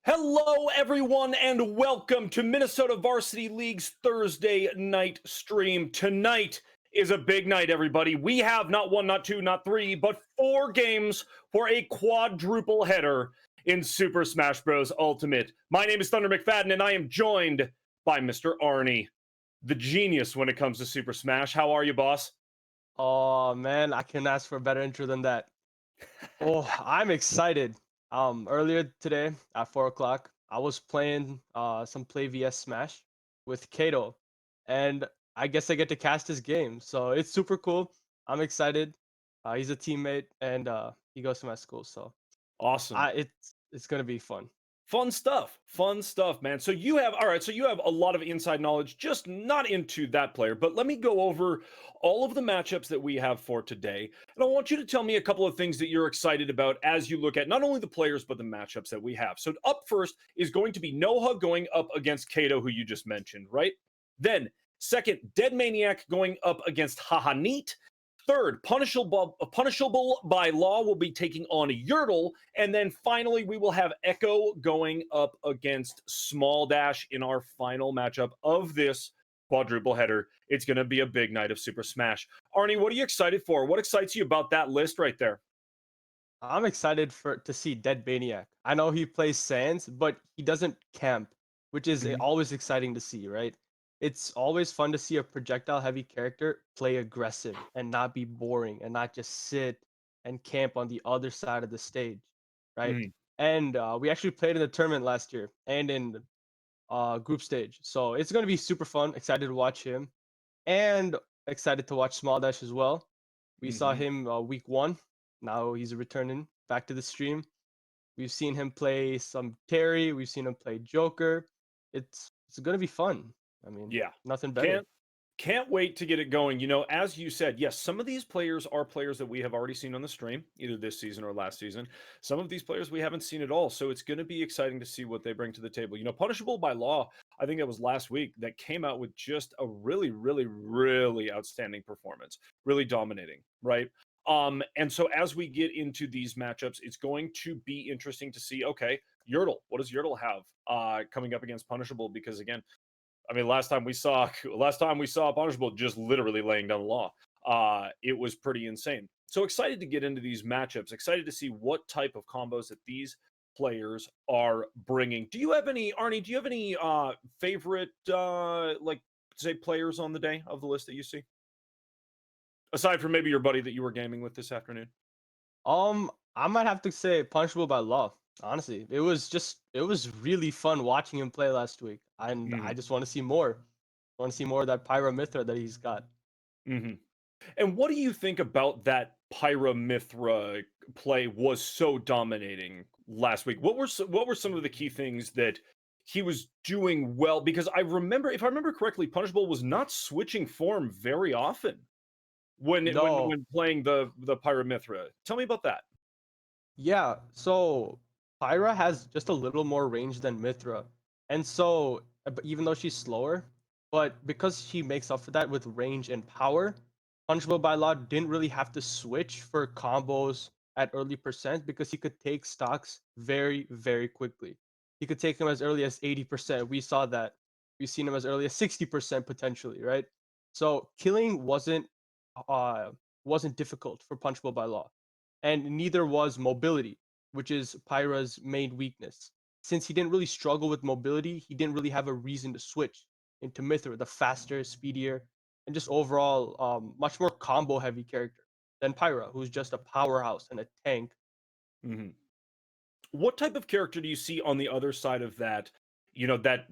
Hello, everyone, and welcome to Minnesota Varsity League's Thursday night stream. Tonight is a big night, everybody. We have not one, not two, not three, but four games for a quadruple header in Super Smash Bros. Ultimate. My name is Thunder McFadden, and I am joined by Mr. Arnie, the genius when it comes to Super Smash. How are you, boss? Oh man, I can ask for a better intro than that. Oh, I'm excited. Earlier today at 4 o'clock, I was playing some Play vs Smash with Kato, and I guess I get to cast his game, so it's super cool. I'm excited. He's a teammate, and he goes to my school, so Awesome. it's gonna be fun. Fun stuff, man. So you have, all right, so you have a lot of inside knowledge, just not into that player, but let me go over all of the matchups that we have for today. And I want you to tell me a couple of things that you're excited about as you look at not only the players, but the matchups that we have. So up first is going to be Noha going up against Kato, who you just mentioned, right? Then second, Dead Maniac going up against Haha Neat. Third, punishable by law will be taking on Yertle. And then finally, we will have Echo going up against Small Dash in our final matchup of this quadruple header. It's going to be a big night of Super Smash. Arnie, what are you excited for? What excites you about that list right there? I'm excited to see Dead Maniac. I know he plays Sans, but he doesn't camp, which is Mhm. always exciting to see, right? It's always fun to see a projectile heavy character play aggressive and not be boring and not just sit and camp on the other side of the stage, right? Mhm. And we actually played in the tournament last year and in group stage. So it's going to be super fun. Excited to watch him and excited to watch Small Dash as well. We saw Mhm. him week one. Now he's returning back to the stream. We've seen him play some Terry. We've seen him play Joker. It's gonna be fun. I mean, Yeah. nothing better. Can't Can't wait to get it going. You know, as you said, yes, some of these players are players that we have already seen on the stream, either this season or last season. Some of these players we haven't seen at all. So it's going to be exciting to see what they bring to the table. You know, Punishable by Law, I think that was last week, that came out with just a really, really, really outstanding performance, really dominating, right? And so as we get into these matchups, it's going to be interesting to see, okay, Yertle, what does Yertle have coming up against Punishable? Because again, I mean, last time we saw Punishable just literally laying down the law. It was pretty insane. So excited to get into these matchups. Excited to see what type of combos that these players are bringing. Do you have any, Arnie? Do you have any favorite like say players on the day of the list that you see? Aside from maybe your buddy that you were gaming with this afternoon. I might have to say Punishable by Law. Honestly, it was really fun watching him play last week, and I Hmm. just want to see more. I want to see more of that Pyra Mithra that he's got. Hmm. And what do you think about that Pyramithra play was so dominating last week? What were some of the key things that he was doing well? Because I remember, if I remember correctly, Punishable was not switching form very often when No, when playing the Pyramithra. Tell me about that. yeah, so Pyra has just a little more range than Mithra. And so, even though she's slower, but because she makes up for that with range and power, Punchable by Law didn't really have to switch for combos at early percent because he could take stocks very, very quickly. He could take them as early as 80%. We saw that. We've seen him as early as 60% potentially, right? So killing uh wasn't difficult for Punchable by Law, and neither was mobility, which is Pyra's main weakness. Since he didn't really struggle with mobility, he didn't really have a reason to switch into Mithra, the faster, speedier, and just overall much more combo heavy character than Pyra, who's just a powerhouse and a tank. Mhm. What type of character do you see on the other side of that? You know, that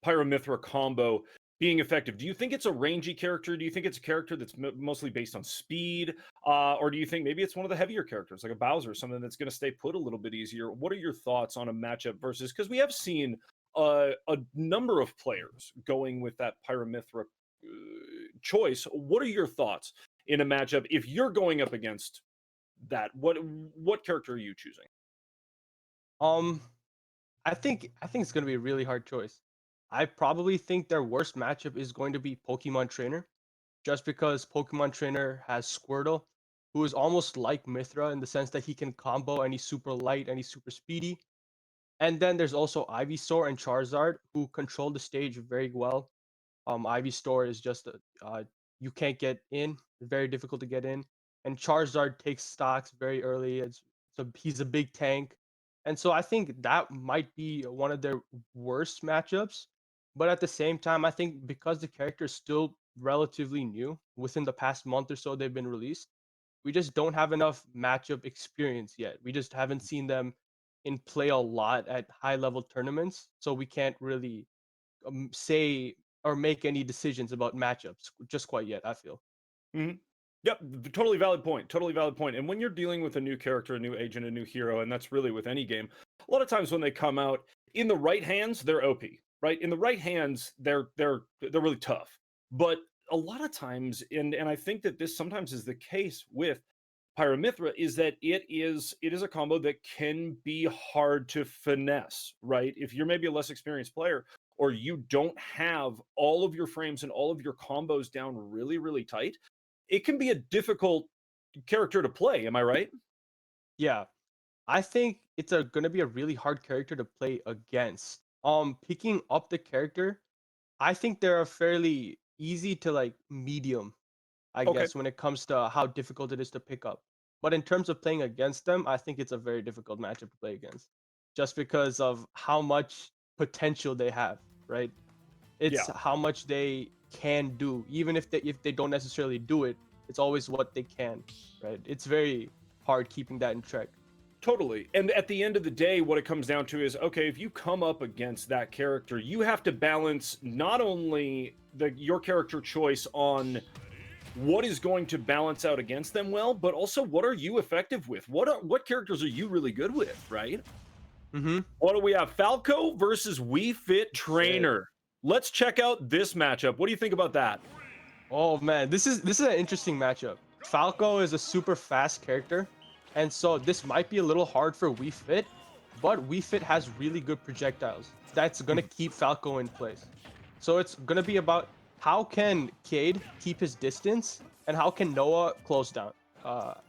Pyramithra combo being effective. Do you think it's a rangy character? Do you think it's a character that's mostly based on speed? Or do you think maybe it's one of the heavier characters, like a Bowser, something that's going to stay put a little bit easier? What are your thoughts on a matchup versus? Because we have seen a number of players going with that Pyramithra choice. What are your thoughts in a matchup if you're going up against that? What character are you choosing? Um, I think it's gonna be a really hard choice. I probably think their worst matchup is going to be Pokemon Trainer, just because Pokemon Trainer has Squirtle, who is almost like Mithra in the sense that he can combo and he's super light and he's super speedy. And then there's also Ivysaur and Charizard who control the stage very well. Ivysaur is just you can't get in, very difficult to get in, and Charizard takes stocks very early. So he's a big tank, and so I think that might be one of their worst matchups. But at the same time, I think because the character is still relatively new, within the past month or so they've been released, we just don't have enough matchup experience yet. We just haven't seen them in play a lot at high level tournaments, so we can't really say or make any decisions about matchups just quite yet, I feel. Mhm. Yep, totally valid point. Totally valid point. And when you're dealing with a new character, a new agent, a new hero, and that's really with any game, a lot of times when they come out in the right hands, they're OP, right? In the right hands, they're really tough. But a lot of times, and I think that this sometimes is the case with Pyramithra, is that it is a combo that can be hard to finesse, right? If you're maybe a less experienced player, or you don't have all of your frames and all of your combos down really, really tight, it can be a difficult character to play. Am I right? Yeah, I think it's gonna be a really hard character to play against. Picking up the character, I think they're a fairly easy to like medium, I Okay. guess, when it comes to how difficult it is to pick up. But in terms of playing against them, I think it's a very difficult matchup to play against, just because of how much potential they have, right? It's Yeah. how much they can do. Even if they don't necessarily do it, it's always what they can, right? It's very hard keeping that in check. Totally. And at the end of the day, what it comes down to is okay, if you come up against that character, you have to balance not only your character choice on what is going to balance out against them well, but also what are you effective with? What characters are you really good with, right? Mm-hmm. What do we have? Falco versus We Fit Fit. Trainer. Let's check out this matchup. What do you think about that? Oh man, this is an interesting matchup. Falco is a super fast character, and so this might be a little hard for Wii Fit, but Wii Fit has really good projectiles. That's gonna keep Falco in place. So it's gonna be about how can Cade keep his distance and how can Noah close down.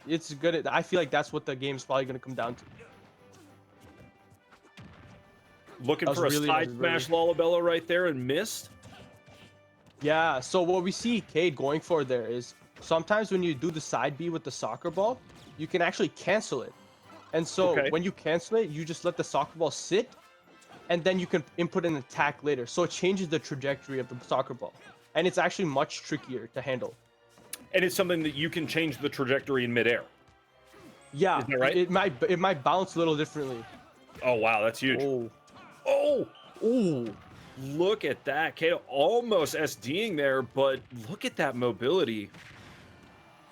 It's good. I feel like that's what the game's probably gonna come down to. Looking That was for a really, side really smash Lollabella right there and missed. Yeah, so what we see Cade going for there is sometimes when you do the side B with the soccer ball, you can actually cancel it. And so Okay. when you cancel it, you just let the soccer ball sit and then you can input an attack later. So it changes the trajectory of the soccer ball. And it's actually much trickier to handle. And it's something that you can change the trajectory in midair. Yeah, Is that right? it might bounce a little differently. Oh, wow. That's huge. Oh, Oh, ooh. look at that. Kato almost SDing there, but look at that mobility.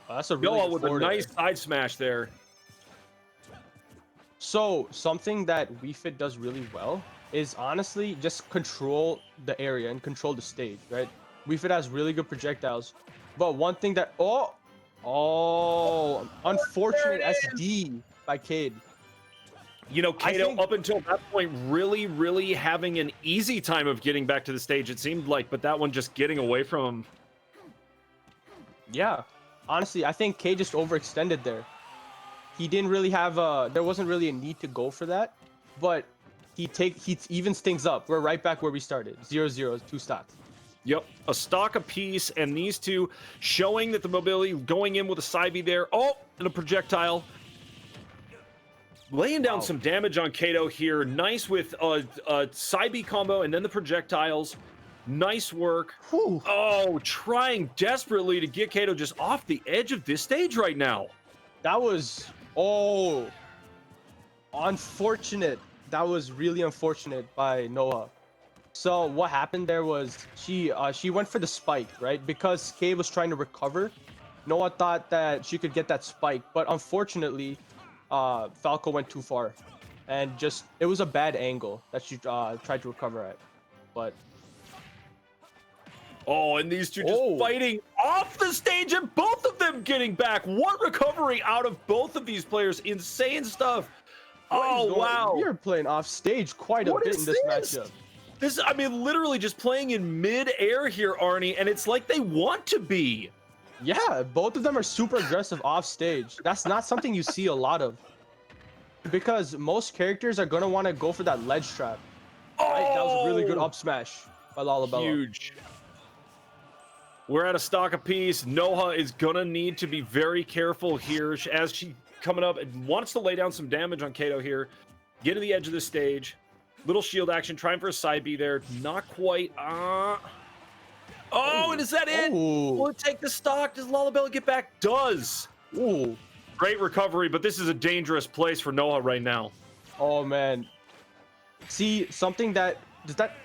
That's a really Noah good with a forward air. nice side smash there. So something that Wii Fit does really well is honestly just control the area and control the stage, right? Wii Fit has really good projectiles, but one thing that There unfortunate it is. SD by Cade. You know, I Kato think up until that point really, really having an easy time of getting back to the stage, it seemed like, but that one just getting away from him. yeah, honestly, I think Cade just overextended there. He didn't really have there wasn't really a need to go for that, but he evens things up. We're right back where we started. 0-0, 2 stocks. Yep, a stock apiece, and these two showing that the mobility going in with a side B there. Oh, and a projectile. Laying down Wow. some damage on Kato here. Nice with a side B combo and then the projectiles. Nice work. Whew. Oh, trying desperately to get Kato just off the edge of this stage right now. That was unfortunate. That was really unfortunate by Noah. So what happened there was she went for the spike, right? Because Kay was trying to recover. Noah thought that she could get that spike, but unfortunately, Falco went too far, and just it was a bad angle that she tried to recover at. But Oh, and these two just fighting off the stage and both of them getting back. What recovery out of both of these players. Insane stuff. Oh, wow. We are playing off stage quite a What bit is in this this? matchup. This, I mean, literally just playing in mid-air here, Arnie, and it's like they want to be. Yeah, both of them are super aggressive off stage. That's not something you see a lot of. because most characters are gonna want to go for that ledge trap. Right? That was a really good Oh, up smash by Lalabella. huge. We're at a stock apiece. Noha is gonna need to be very careful here as she coming up and wants to lay down some damage on Kato here. Get to the edge of the stage. Little shield action, trying for a side B there. Not quite. Oh, and is that it? Will Oh, it take the stock? Does Lalabella get back? Does. oh, Great recovery, but this is a dangerous place for Noah right now. oh man. See, something that does that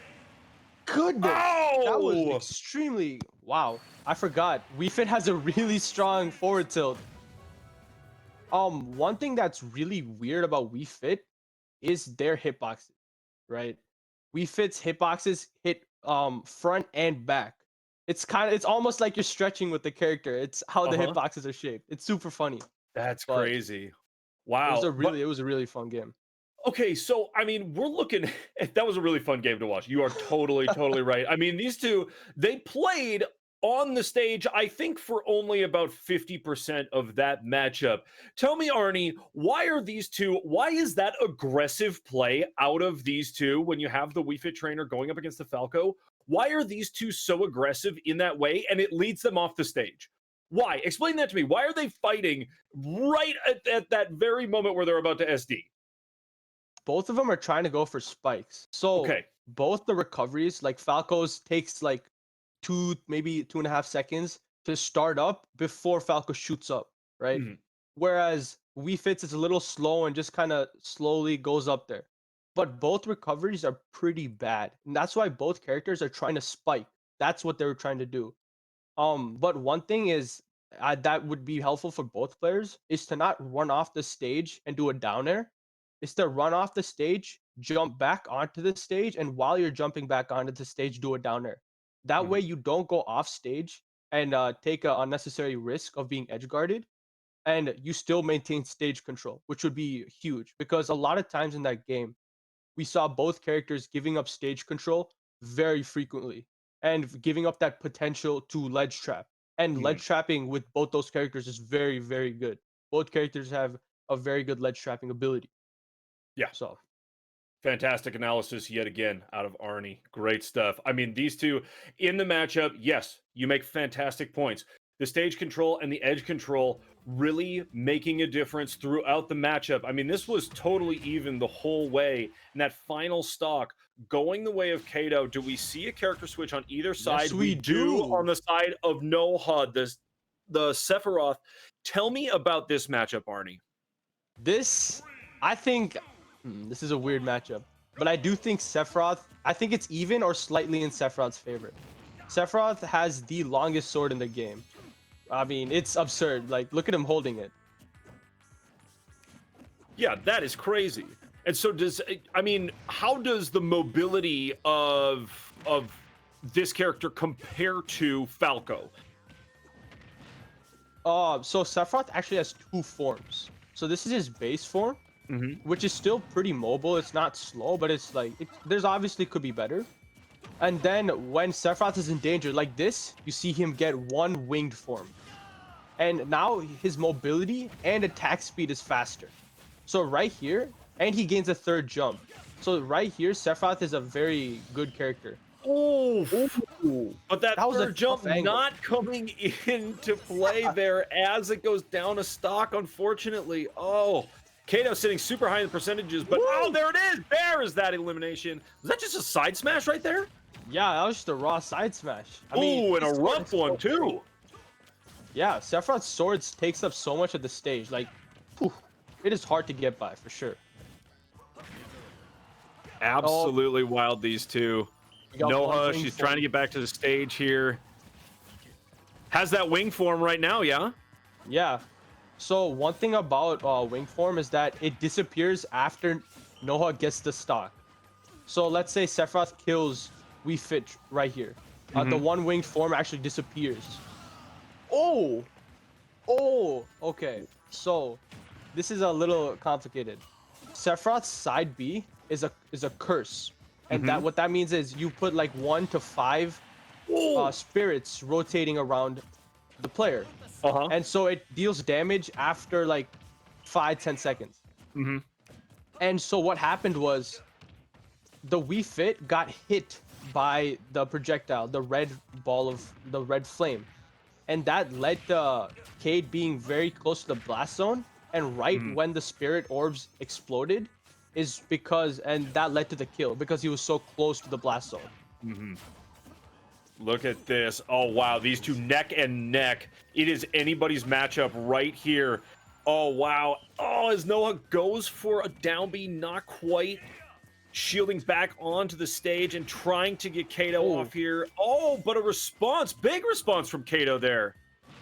goodness. That was Oh! extremely wow. I forgot. Wii Fit has a really strong forward tilt. One thing that's really weird about Wii Fit is their hitboxes, right? Wii Fit's hitboxes hit front and back. It's almost like you're stretching with the character. It's how the Uh-huh. hitboxes are shaped. It's super funny. That's But crazy. Wow. But it was a really fun game. okay, so I mean, we're looking that was a really fun game to watch. You are totally, totally right. I mean, these two, they played on the stage, I think, for only about 50% of that matchup. Tell me, Arnie, why is that aggressive play out of these two when you have the Wii Fit trainer going up against the Falco? Why are these two so aggressive in that way and it leads them off the stage? Why? Explain that to me. Why are they fighting right at that very moment where they're about to SD? Both of them are trying to go for spikes. So Okay. both the recoveries, like Falco's takes like maybe 2.5 seconds to start up before Falco shoots up, right? Mhm. Whereas Wii Fits is a little slow and just kind of slowly goes up there. But both recoveries are pretty bad. And that's why both characters are trying to spike. That's what they were trying to do. But one thing is that would be helpful for both players is to not run off the stage and do a down air. Is to run off the stage, jump back onto the stage, and while you're jumping back onto the stage, do a down air. That way Mhm. you don't go off stage and take an unnecessary risk of being edge guarded, and you still maintain stage control, which would be huge because a lot of times in that game we saw both characters giving up stage control very frequently and giving up that potential to ledge trap. And Mhm. ledge trapping with both those characters is very, very good. Both characters have a very good ledge trapping ability. Yeah. So, Fantastic analysis yet again out of Arnie. Great stuff. I mean, these two in the matchup, yes, you make fantastic points. The stage control and the edge control really making a difference throughout the matchup. I mean, this was totally even the whole way. And that final stock going the way of Kato. Do we see a character switch on either yes, side? We we do on do. the side of No HUD, the Sephiroth. Tell me about this matchup, Arnie. This, I think, this is a weird matchup, but I do think Sephiroth, I think it's even or slightly in Sephiroth's favor. Sephiroth has the longest sword in the game. I mean, it's absurd. Like, look at him holding it. Yeah, that is crazy. And so I mean, how does the mobility of this character compare to Falco? So Sephiroth actually has two forms. So this is his base form, Mhm. which is still pretty mobile. It's not slow, but it's like there's obviously could be better. And then when Sephiroth is in danger like this, you see him get one winged form. And now his mobility and attack speed is faster. So right here, and he gains a third jump. So right here, Sephiroth is a very good character. Oof. Ooh, But that that was a third jump tough angle. not coming into play there as it goes down a stock, unfortunately. Oh, Kato sitting super high in the percentages, but oh, Woo! there it is. There is that elimination. Was that just a side smash right there? Yeah, that was just a raw side smash. I mean, Ooh, and a his sword rough is one so big. too. Yeah, Sephiroth's swords takes up so much of the stage. Like, whew, it is hard to get by for sure. Oh, Absolutely wild, these two. we got one Noha, wing she's trying to form. get back to the stage here. Has that wing form right now, yeah? Yeah. So one thing about wing form is that it disappears after Noha gets the stock. So let's say Sephiroth kills Wii Fit right here. The Hmm. one winged form actually disappears. Oh, oh, okay. So this is a little complicated. Sephiroth's side B is a curse, and that Hmm. what that means is you put like 1 to 5 Ooh. spirits rotating around the player, Uh-huh. and so it deals damage after like 5-10 seconds. Hmm. And so what happened was the Wii Fit got hit by the projectile, the red ball of the red flame. And that led to Cade being very close to the blast zone. And right Mhm. when the spirit orbs exploded, is because, and that led to the kill because he was so close to the blast zone. Mhm. Look at this. Oh, wow. These two neck and neck. It is anybody's matchup right here. Oh, wow. Oh, as Noah goes for a down B, not quite. Shielding back onto the stage and trying to get Kato Oh, off here. Oh, but a response. Big response from Kato there.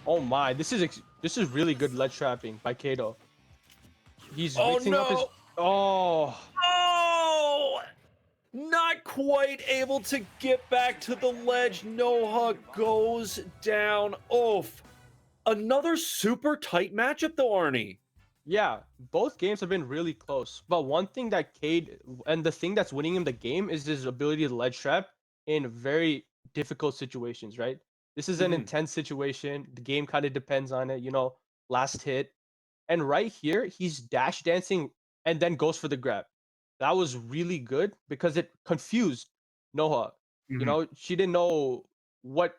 oh my! This is really good ledge trapping by Kato. He's Oh, mixing up his. no. Oh, Oh! Not quite able to get back to the ledge. Noah goes down. Oof. Another super tight matchup, though, Arnie. yeah. Both games have been really close. But one thing that Cade and the thing that's winning him the game is his ability to ledge trap in very difficult situations. Right. This is an Mhm. intense situation. The game kind of depends on it. Last hit. And right here, he's dash dancing and then goes for the grab. That was really good because it confused Noah. Mhm. She didn't know what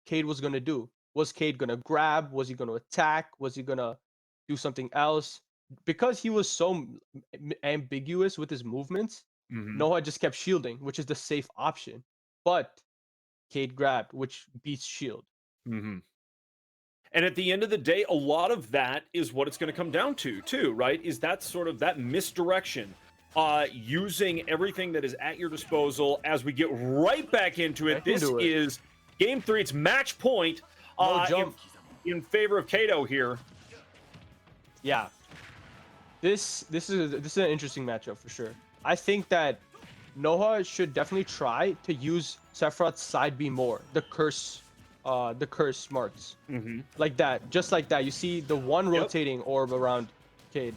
Cade was gonna do. Was Cade gonna grab? Was he gonna attack? Was he gonna do something else? Because he was so ambiguous with his movements, Mhm. Noah just kept shielding, which is the safe option. But Cade grabbed, which beats shield. Mhm. And at the end of the day, a lot of that is what it's going to come down to, too, right? Is that sort of that misdirection, using everything that is at your disposal as we get right back into it. Back This into it. is game three. It's match point No uh, in, jump. in favor of Kato here. Yeah, this is an interesting matchup for sure. I think that Noah should definitely try to use Sephiroth's side B more. The curse smarts Mm-hmm. like that, just like that. You see the one Yep. rotating orb around Cade,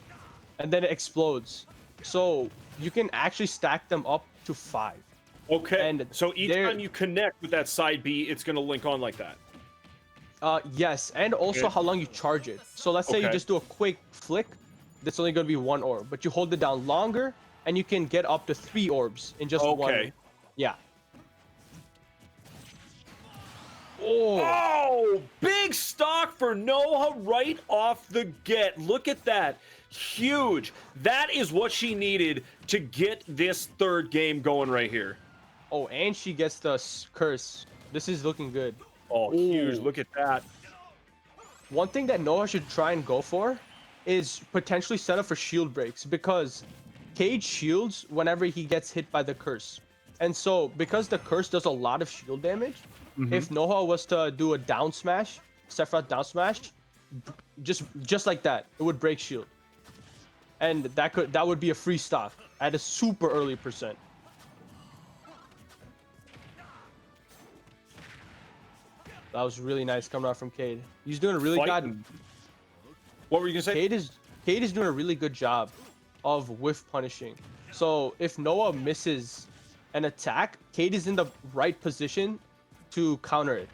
and then it explodes. So you can actually stack them up to 5, Okay. and So each they're time you connect with that side B, it's going to link on like that. yes, and also Okay. how long you charge it. So let's say you Okay. just do a quick flick, that's only going to be 1 orb, but you hold it down longer, and you can get up to 3 orbs in just one. Okay. Yeah. Oh, Oh, big stock for Noah right off the get. Look at that. Huge. That is what she needed to get this third game going right here. oh, and she gets the curse. This is looking good. Oh, huge. Oh, Look at that. one thing that Noah should try and go for is potentially set up for shield breaks because Cage shields whenever he gets hit by the curse. And so, because the curse does a lot of shield damage, Mhm. if Noah was to do a down smash, Sephiroth down smash, just like that, it would break shield, and that would be a free stock at a super early percent. That was really nice coming out from Cade. He's doing a really good. Fighting. What were you going to say? Cade is doing a really good job of whiff punishing. So if Noah misses an attack, Cade is in the right position to counter it,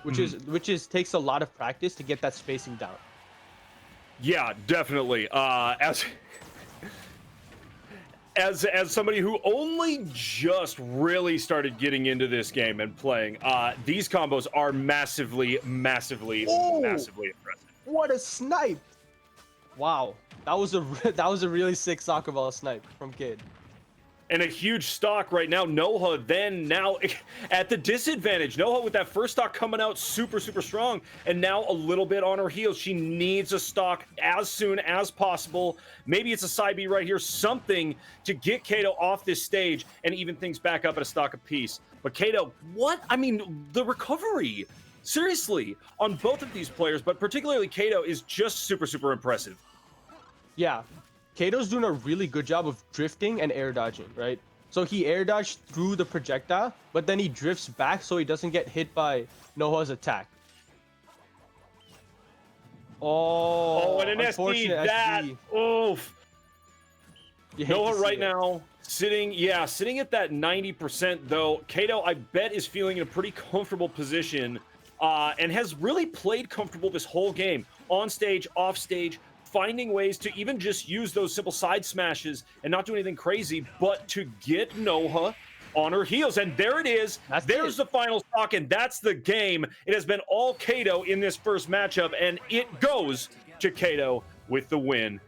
which is takes a lot of practice to get that spacing down. Yeah, definitely. As somebody who only just really started getting into this game and playing, these combos are massively, massively, Oh, massively impressive. what a snipe! Wow, that was a really sick soccer ball snipe from Cade. And a huge stock right now. Noah then now at the disadvantage. Noah with that first stock coming out super, super strong. And now a little bit on her heels. She needs a stock as soon as possible. Maybe it's a side B right here. Something to get Kato off this stage and even things back up at a stock apiece. But Kato, what? I mean, the recovery. Seriously, on both of these players, but particularly Kato, is just super, super impressive. Yeah, Kato's doing a really good job of drifting and air dodging, right? So he air dodged through the projectile, but then he drifts back so he doesn't get hit by Noah's attack. Oh, Oh, and an SD, unfortunate that, SD. oof. You hate to Noah see right it. now sitting at that 90% though. Kato, I bet, is feeling in a pretty comfortable position and has really played comfortable this whole game. On stage, off stage, finding ways to even just use those simple side smashes and not do anything crazy, but to get Noha on her heels. And there it is. There's the final stock, and that's the game. It has been all Kato in this first matchup, and it goes to Kato with the win.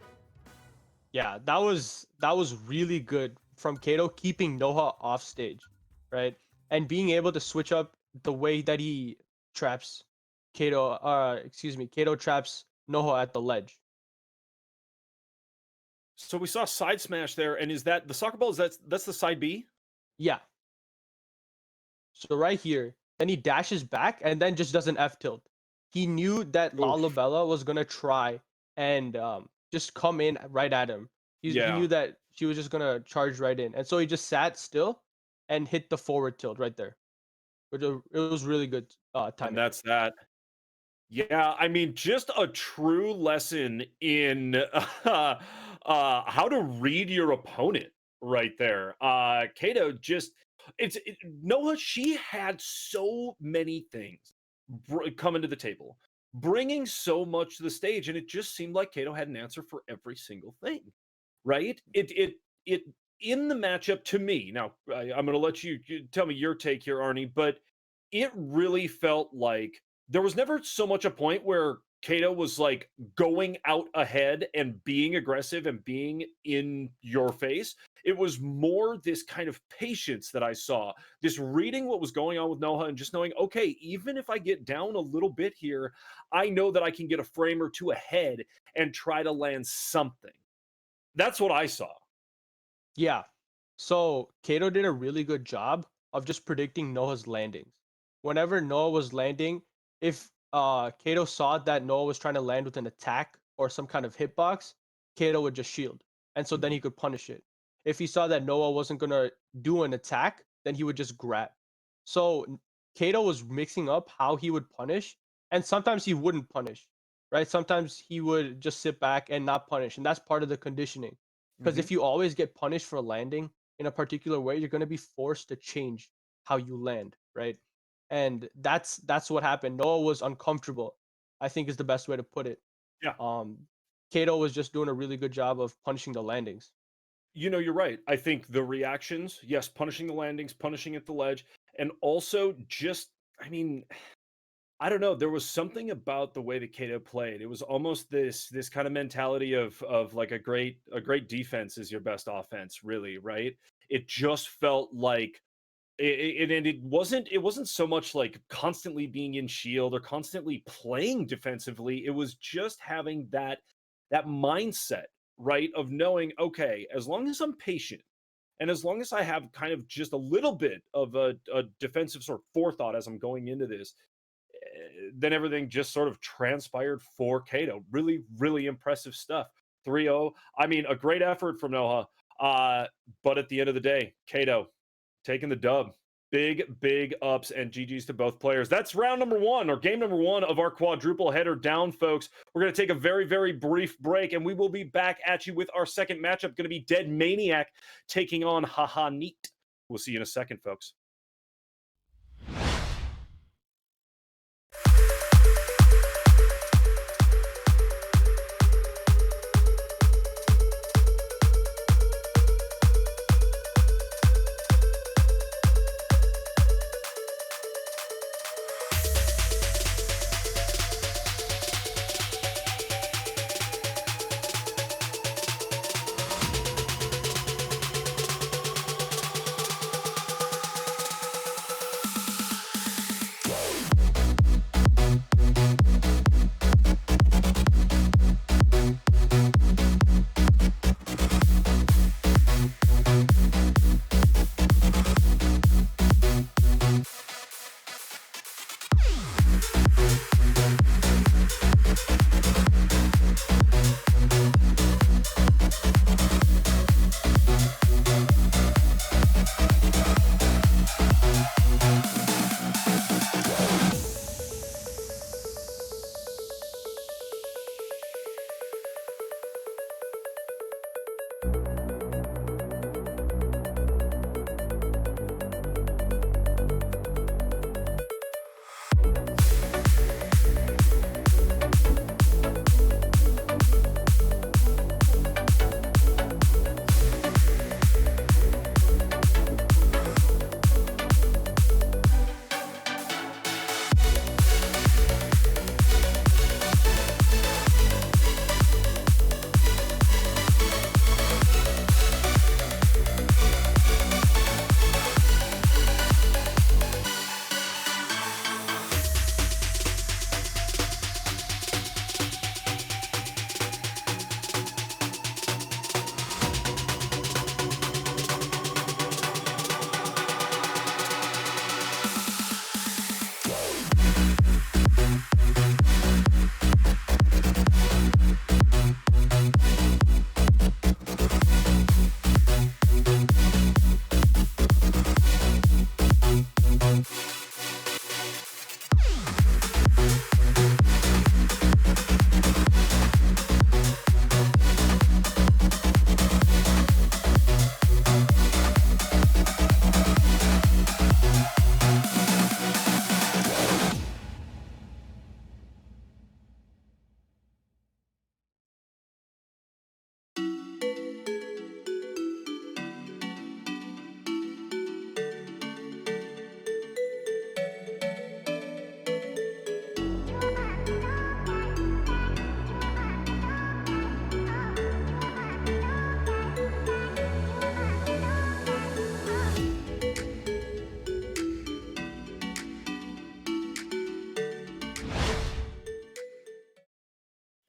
Yeah, that was really good from Kato, keeping Noha off stage, right? And being able to switch up the way that he traps Kato, Kato traps Noha at the ledge. So we saw side smash there, and is that the soccer ball? That's the side B? Yeah. So right here, then he dashes back and then just does an F tilt. He knew that Lalabella was gonna try and just come in right at him. He knew that she was just gonna charge right in, and so he just sat still and hit the forward tilt right there. It was really good timing. And that's that. Yeah, I mean, just a true lesson in how to read your opponent right there. Kato just, Noah, she had so many things coming to the table, bringing so much to the stage, and it just seemed like Kato had an answer for every single thing, right? It in the matchup to me. Now, I'm going to let you tell me your take here, Arnie, but it really felt like there was never so much a point where Kato was like going out ahead and being aggressive and being in your face. It was more this kind of patience that I saw, this reading what was going on with Noha and just knowing, okay, even if I get down a little bit here, I know that I can get a frame or two ahead and try to land something. That's what I saw. Yeah. So Kato did a really good job of just predicting Noah's landings. Whenever Noah was landing, if Kato saw that Noah was trying to land with an attack or some kind of hitbox, Kato would just shield. And so then he could punish it. If he saw that Noah wasn't going to do an attack, then he would just grab. So Kato was mixing up how he would punish, and sometimes he wouldn't punish, right? Sometimes he would just sit back and not punish. And that's part of the conditioning. Because if you always get punished for landing in a particular way, you're going to be forced to change how you land, right? And that's what happened. Noah was uncomfortable, I think is the best way to put it. Yeah. Kato was just doing a really good job of punishing the landings. You know, you're right. I think the reactions, yes, punishing the landings, punishing at the ledge, and also just, I mean, I don't know. There was something about the way that Kato played. It was almost this kind of mentality of like a great defense is your best offense, really, right? It just felt like it wasn't so much like constantly being in shield or constantly playing defensively. It was just having that mindset, right, of knowing, okay, as long as I'm patient and as long as I have kind of just a little bit of a defensive sort of forethought as I'm going into this, then everything just sort of transpired for Kato. Really, really impressive stuff. 3-0. I mean, a great effort from Noha. But at the end of the day, Kato taking the dub. Big ups and GGs to both players. That's round number one, or game number one of our quadruple header down, folks. We're going to take a very, very brief break, and we will be back at you with our second matchup. Going to be Dead Maniac taking on Haha Neat. We'll see you in a second, folks.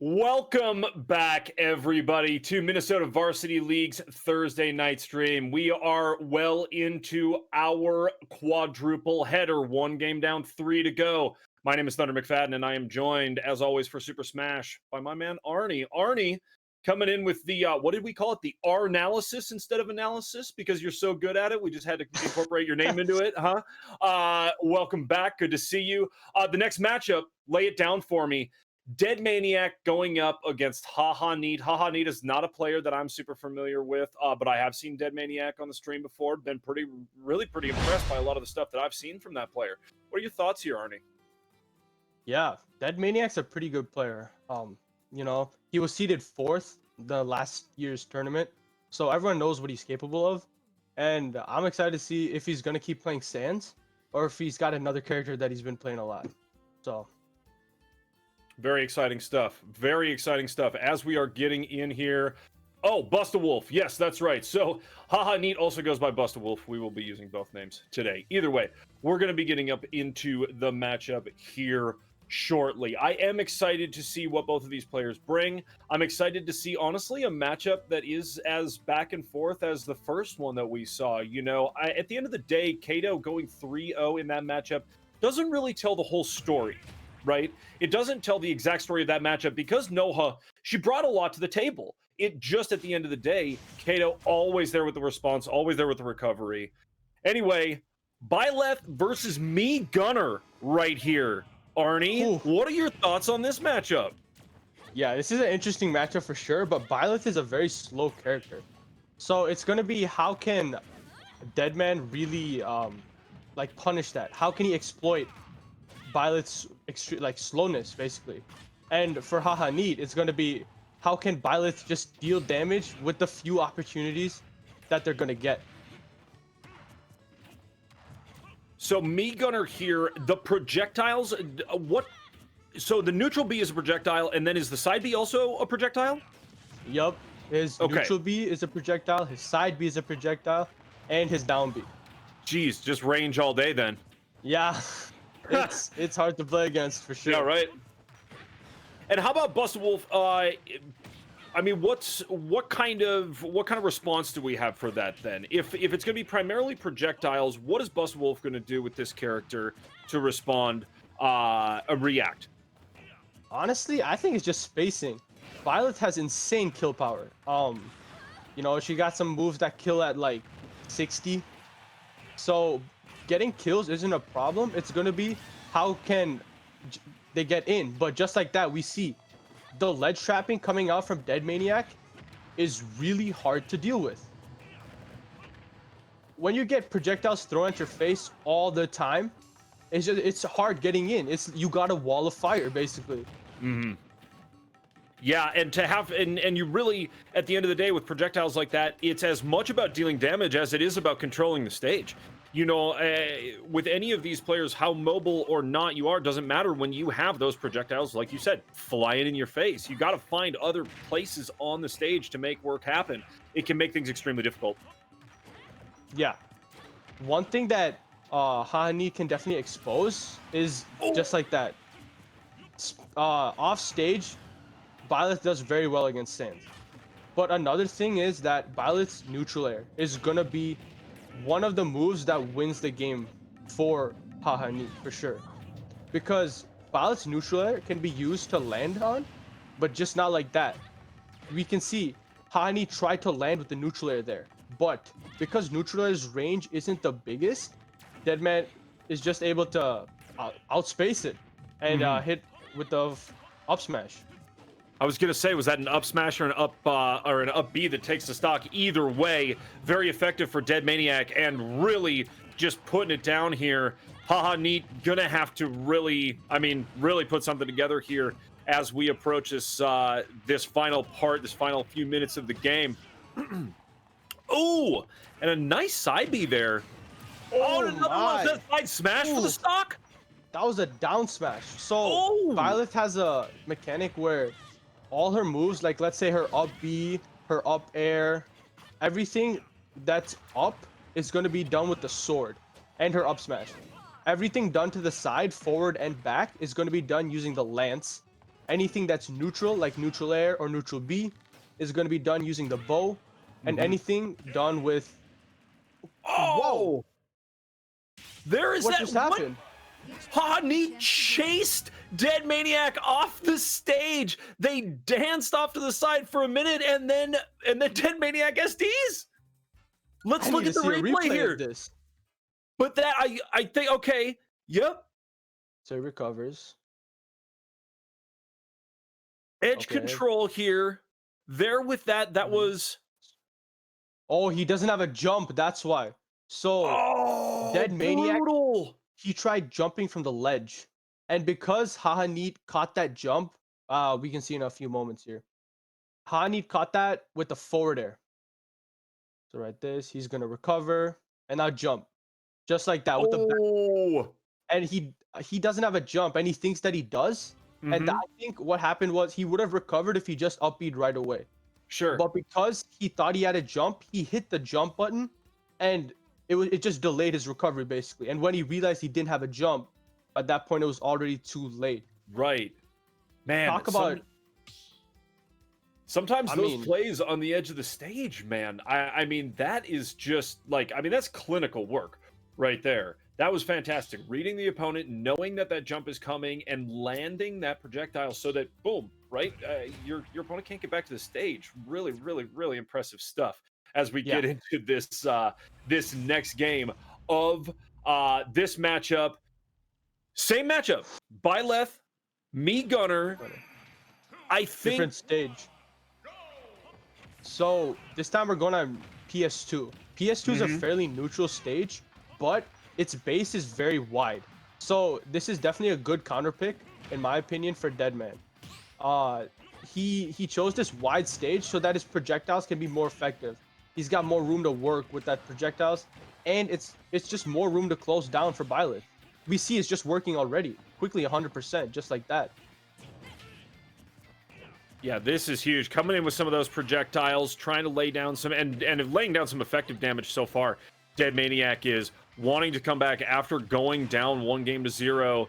Welcome back, everybody, to Minnesota Varsity League's Thursday night stream. We are well into our quadruple header. One game down, three to go. My name is Thunder McFadden, and I am joined, as always, for Super Smash by my man Arnie. Arnie coming in with the, what did we call it? The R analysis instead of analysis, because you're so good at it. We just had to incorporate your name into it, huh? Welcome back. Good to see you. The next matchup, lay it down for me. Dead Maniac going up against Haha Neat. Haha Neat is not a player that I'm super familiar with, but I have seen Dead Maniac on the stream before. Been really pretty impressed by a lot of the stuff that I've seen from that player. What are your thoughts here, Arnie? Yeah, Dead Maniac's a pretty good player. He was seeded fourth the last year's tournament, so everyone knows what he's capable of. And I'm excited to see if he's gonna keep playing Sans or if he's got another character that he's been playing a lot. So very exciting stuff. Very exciting stuff. As we are getting in here. Oh, Busta Wolf. Yes, that's right. So, Haha Neat also goes by Busta Wolf. We will be using both names today. Either way, we're going to be getting up into the matchup here shortly. I am excited to see what both of these players bring. I'm excited to see, honestly, a matchup that is as back and forth as the first one that we saw. You know, at the end of the day, Kato going 3-0 in that matchup doesn't really tell the whole story. Right? It doesn't tell the exact story of that matchup because Noha, she brought a lot to the table. It just, at the end of the day, Kato always there with the response, always there with the recovery. Anyway, Byleth versus Me Gunner right here. Arnie, Ooh. What are your thoughts on this matchup? Yeah, this is an interesting matchup for sure, but Byleth is a very slow character. So it's gonna be how can Deadman really punish that? How can he exploit Byleth's slowness, basically? And for Haha Neat, it's going to be how can Byleth just deal damage with the few opportunities that they're going to get. So Me Gunner here, the projectiles, so the neutral B is a projectile, and then is the side B also a projectile? Yup. His neutral B is a projectile, his side B is a projectile, and his down B. Jeez, just range all day then. Yeah. It's hard to play against for sure. Yeah, right. And how about Busta Wolf? I mean, what kind of response do we have for that then? If it's going to be primarily projectiles, what is Busta Wolf going to do with this character to respond, react? Honestly, I think it's just spacing. Byleth has insane kill power. She got some moves that kill at like 60. So getting kills isn't a problem. It's going to be how can they get in. But just like that, we see the ledge trapping coming out from Dead Maniac is really hard to deal with. When you get projectiles thrown at your face all the time, it's hard getting in. You got a wall of fire, basically. Mm-hmm. Yeah, and to have and you really, at the end of the day, with projectiles like that, it's as much about dealing damage as it is about controlling the stage. You know, with any of these players, how mobile or not you are doesn't matter when you have those projectiles, like you said, flying in your face. You got to find other places on the stage to make work happen. It can make things extremely difficult. Yeah. One thing that Hani can definitely expose is just like that. Off stage, Byleth does very well against Sans. But another thing is that Byleth's neutral air is gonna be one of the moves that wins the game for Haha Neat for sure. Because Byleth's neutral air can be used to land on, but just not like that. We can see Haha Neat tried to land with the neutral air there. But because neutral air's range isn't the biggest, Deadman is just able to outspace it and hit with the up smash. I was gonna say, was that an up smash or an up B that takes the stock? Either way, very effective for Dead Maniac and really just putting it down here. Haha Neat gonna have to really put something together here as we approach this this final few minutes of the game. Oh, and a nice side B there. Oh, another one. That side smash for the stock. That was a down smash. So Byleth has a mechanic where all her moves, like let's say her up B, her up air, everything that's up is going to be done with the sword and her up smash. Everything done to the side, forward, and back is going to be done using the lance Anything that's neutral, like neutral air or neutral B, is going to be done using the bow, and Mhm. anything done with. Whoa! Oh, there is What that. just What? happened? Hani chased Dead Maniac off the stage. They danced off to the side for a minute, and then Dead Maniac SDs. Let's I need look to at the see a replay replay of here. this. But that I think okay. Yep. So he recovers. Edge Okay. control here. There with that. That Mhm. was Oh, he doesn't have a jump. That's why. So oh Dead Maniac, brutal. he tried jumping from the ledge, and because Hahanit caught that jump, we can see in a few moments here. Hahanit caught that with the forward air. So right this, he's gonna recover and now jump, just like that with the back. Oh. And he doesn't have a jump, and he thinks that he does. And Mm-hmm. I think what happened was he would have recovered if he just upbeat right away. Sure. But because he thought he had a jump, he hit the jump button, and it just delayed his recovery basically. And when he realized he didn't have a jump, at that point it was already too late. Right. Man, Talk about, sometimes I those mean, plays on the edge of the stage, man. I mean, that is just like, I mean, that's clinical work right there. That was fantastic. Reading the opponent, knowing that that jump is coming, and landing that projectile so that boom, right? Your opponent can't get back to the stage. Really, really, really impressive stuff. As we yeah, get into this next game of this matchup, same matchup. Byleth, me Gunner. I think. different stage. So this time we're going on PS2. PS2 is a Mhm. fairly neutral stage, but its base is very wide. So this is definitely a good counter pick, in my opinion, for Deadman. Uh, he chose this wide stage so that his projectiles can be more effective. He's got more room to work with that projectiles, and it's just more room to close down for Byleth. We see it's just working already, quickly 100%, just like that. Yeah, this is huge. Coming in with some of those projectiles, trying to lay down some and laying down some effective damage so far. Dead Maniac is wanting to come back after going down 1-0.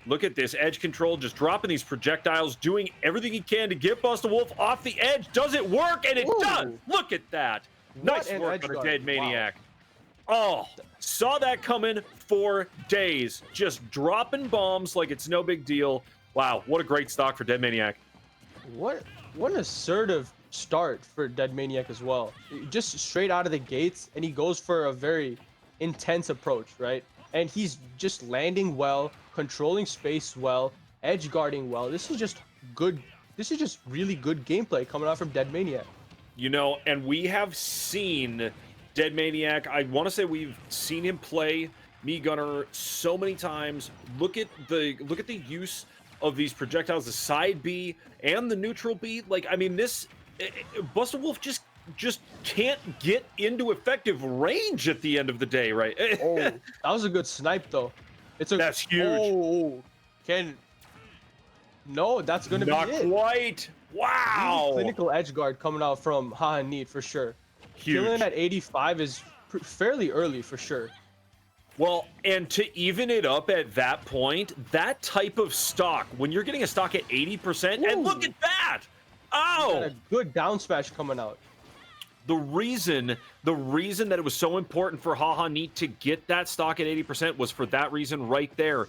Look at this edge control, just dropping these projectiles, doing everything he can to get Busta Wolf off the edge. Does it work? And it does. Ooh, Look at that. what Nice an work edge on a guard! Dead Wow. Maniac. Oh, saw that coming for days. Just dropping bombs like it's no big deal. Wow, what a great stock for Dead Maniac. What an assertive start for Dead Maniac as well. Just straight out of the gates, and he goes for a very intense approach, right? And he's just landing well, controlling space well, edge guarding well. This is just good. This is just really good gameplay coming out from Dead Maniac. You know, and we have seen Dead Maniac. I want to say we've seen him play Me Gunner so many times. Look at the use of these projectiles, the side B and the neutral B. Like, I mean, Buster Wolf just can't get into effective range at the end of the day, right? Oh, that was a good snipe though. It's a That's huge. oh can no, that's gonna be Not it. quite. Really Wow. clinical edge guard coming out from Ha Need for sure. Killing it Huge. at 85 is fairly early for sure. Well, and to even it up at that point, that type of stock, when you're getting a stock at 80%, and look Ooh, at that! we got Oh! a good down smash coming out. The reason that it was so important for Haha Neat to get that stock at 80% was for that reason right there.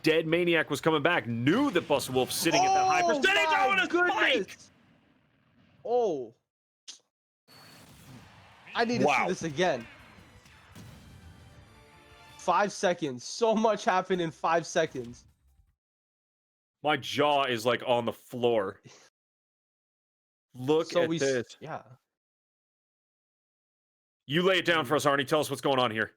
Dead Maniac was coming back, knew that Buster Wolf sitting at that high Oh percentage. Oh, my and a spike! goodness! Oh, I need to see Wow. this again. 5 seconds. So much happened in 5 seconds. My jaw is like on the floor. Look So at this. yeah. You lay it down for Mhm. us, Arnie. Tell us what's going on here.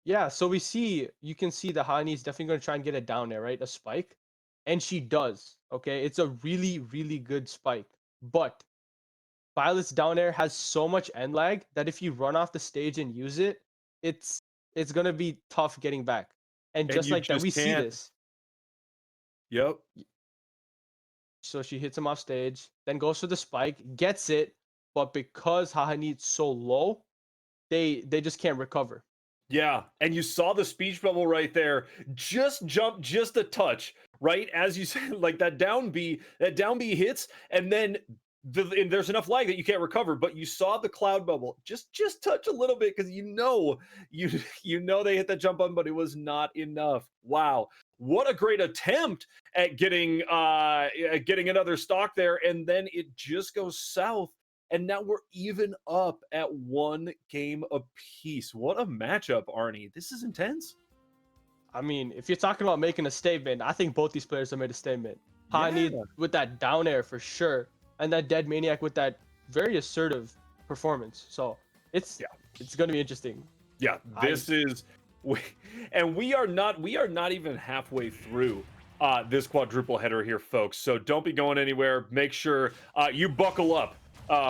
Yeah, so you can see the Hani's definitely going to try and get it down there, right? A spike. And she does. Okay. It's a really, really good spike. But Violet's down air has so much end lag that if you run off the stage and use it, it's it's gonna be tough getting back. And And just you like that, we just see can't. this. Yep. So she hits him off stage, then goes for the spike, gets it, but because Haha needs so low, they just can't recover. Yeah, and you saw the speech bubble right there. Just jump just a touch, right? As you said, like that down B hits, and then and there's enough lag that you can't recover. But you saw the cloud bubble just touch a little bit because you you know they hit that jump button, but it was not enough. Wow, what a great attempt at getting another stock there, and then it just goes south. And now we're even up at 1 game apiece. What a matchup, Arnie. This is intense. I mean, if you're talking about making a statement, I think both these players have made a statement. Yeah. Hani with that down air for sure, and that Dead Maniac with that very assertive performance. So it's Yeah. it's gonna be interesting. Yeah. I This is we, and we are not even halfway through this quadruple header here, folks. So don't be going anywhere. Make sure you buckle up,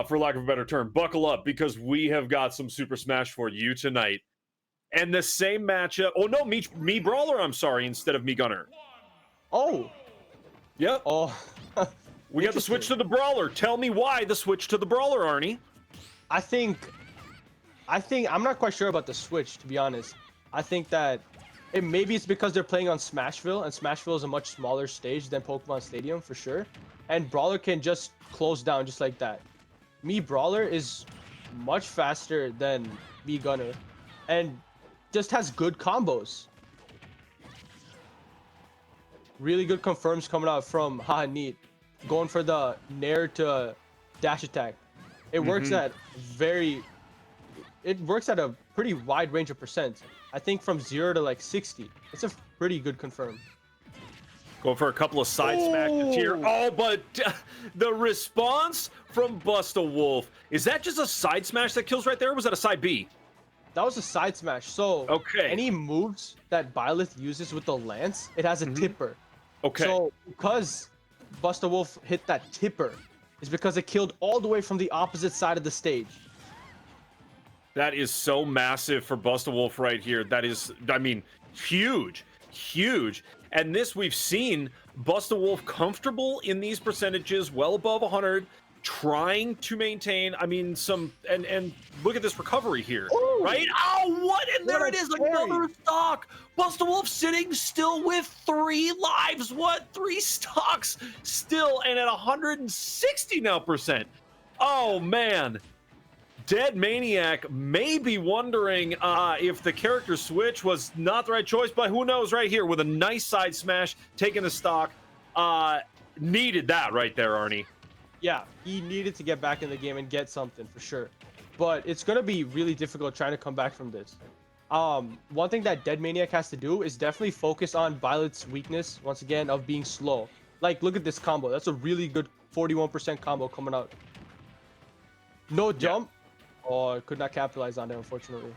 for lack of a better term. Buckle up because we have got some Super Smash for you tonight. And the same matchup. Oh no, me Brawler, I'm sorry, instead of me Gunner. oh Yep. oh We got the switch to the Brawler. Tell me why the switch to the Brawler, Arnie. I think I'm not quite sure about the switch, to be honest. I think that maybe it's because they're playing on Smashville, and Smashville is a much smaller stage than Pokemon Stadium for sure. And Brawler can just close down just like that. Me Brawler is much faster than Me Gunner, and just has good combos. Really good confirms coming out from Neat, going for the nair to dash attack. It works at it works at a pretty wide range of percent. I think from 0 to like 60. It's a pretty good confirm. Going for a couple of side smashes here. Oh, but the response from Busta Wolf. Is that just a side smash that kills right there, or was that a side B? That was a side smash. So Okay. any moves that Byleth uses with the lance, it has a tipper. Okay. So because Busta Wolf hit that tipper, is because it killed all the way from the opposite side of the stage. That is so massive for Busta Wolf right here. That is, I mean, huge, huge. And this we've seen Busta Wolf comfortable in these percentages, well above 100, trying to maintain. I mean, and look at this recovery here, right? Oh, what? And there it is, another stock. Busta Wolf sitting still with 3 lives. What? 3 stocks still, and at 160 now percent. Oh man. Dead Maniac may be wondering if the character switch was not the right choice, but who knows? Right here with a nice side smash, taking the stock. Needed that right there, Arnie. Yeah, he needed to get back in the game and get something for sure. But it's going to be really difficult trying to come back from this. One thing that Dead Maniac has to do is definitely focus on Violet's weakness, once again, of being slow. Like, look at this combo. That's a really good 41% combo coming out. No jump. Oh, could not capitalize on it, unfortunately.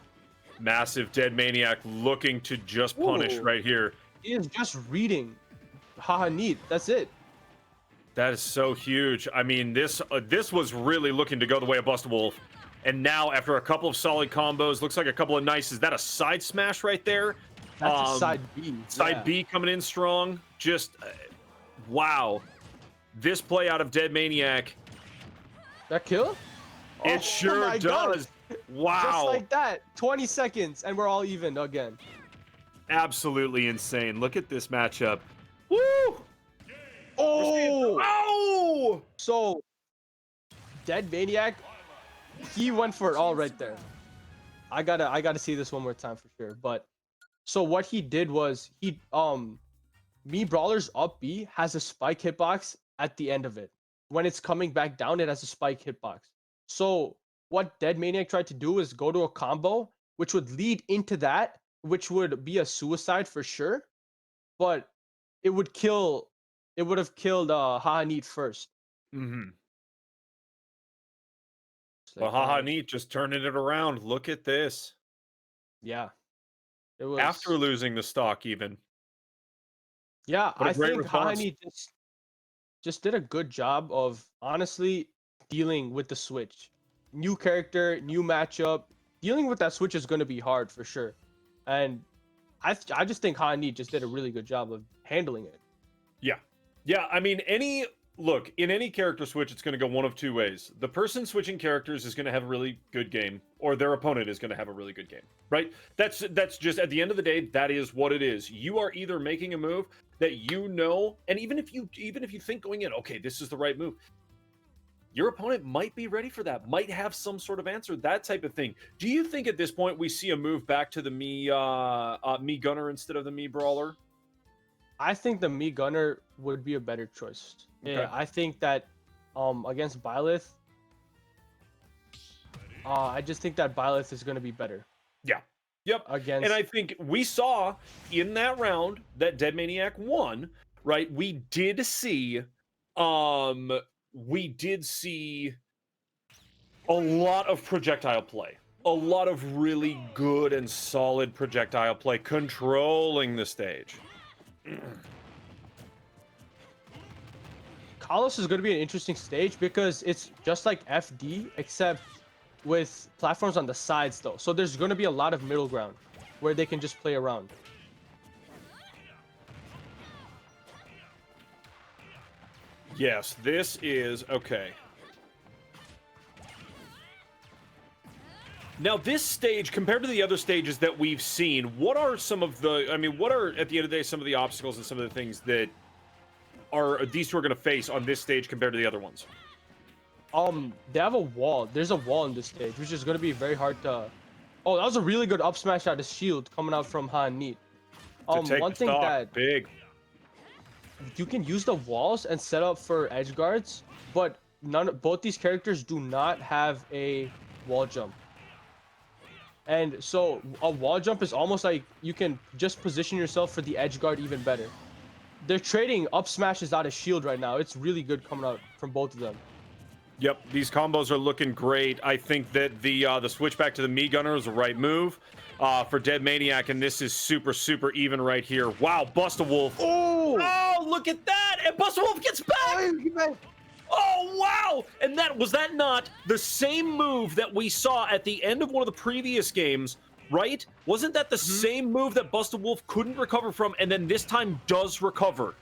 Massive Dead Maniac looking to just punish right here. He is just reading. Haha, neat. That's it. That is so huge. I mean, this was really looking to go the way of Busta Wolf. And now, after a couple of solid combos, looks like a couple of nice. Is that a side smash right there? That's a side B. Side B coming in strong. Just, wow. This play out of Dead Maniac. That kill? It sure does. Wow. Just like that. 20 seconds, and we're all even again. Absolutely insane. Look at this matchup. Woo! Oh! Oh! So, Dead Maniac, he went for it all right there. I gotta see this one more time for sure. But so what he did was Me Brawler's up B has a spike hitbox at the end of it. When it's coming back down, it has a spike hitbox. So what Dead Maniac tried to do is go to a combo, which would lead into that, which would be a suicide for sure. But it would have killed Haha Neat first. Mm-hmm. Like, Well, Haha Neat just turning it around. Look at this. Yeah. It was After losing the stock even. Yeah, What a I great think response. Hani just did a good job of honestly dealing with the switch. New character, new matchup. Dealing with that switch is going to be hard for sure. And I just think Hani just did a really good job of handling it. Yeah. Yeah, I mean, look, in any character switch, it's going to go one of two ways. The person switching characters is going to have a really good game, or their opponent is going to have a really good game, right? That's just, at the end of the day, that is what it is. You are either making a move that you know, and even if you think going in, okay, this is the right move, your opponent might be ready for that, might have some sort of answer, that type of thing. Do you think at this point we see a move back to the me gunner instead of the me brawler? I think the me gunner would be a better choice. Okay. Yeah, I think that against Byleth, I just think that Byleth is going to be better. Yeah. Yep. Against, and I think we saw in that round that Dead Maniac won, right? We did see a lot of projectile play. A lot of really good and solid projectile play controlling the stage. Kalos is going to be an interesting stage because it's just like FD, except with platforms on the sides though. So there's going to be a lot of middle ground where they can just play around. Yes, this is okay. Now, this stage, compared to the other stages that we've seen, what are some of the, I mean, what are, at the end of the day, some of the obstacles and some of the things that are these two are going to face on this stage compared to the other ones? They have a wall. There's a wall in this stage, which is going to be very hard to... Oh, that was a really good up smash out of shield coming out from Han Neat. One thing that... Big. You can use the walls and set up for edge guards, but both these characters do not have a wall jump. And so a wall jump is almost like you can just position yourself for the edge guard even better. They're trading up smashes out of shield right now. It's really good coming out from both of them. Yep, these combos are looking great. I think that the switch back to the me gunner is the right move for Dead Maniac, and this is super, super even right here. Wow, Busta Wolf. Oh, look at that! And Busta Wolf gets back! Oh, wow! And was that not the same move that we saw at the end of one of the previous games, right? Wasn't that the same move that Busta Wolf couldn't recover from, and then this time does recover?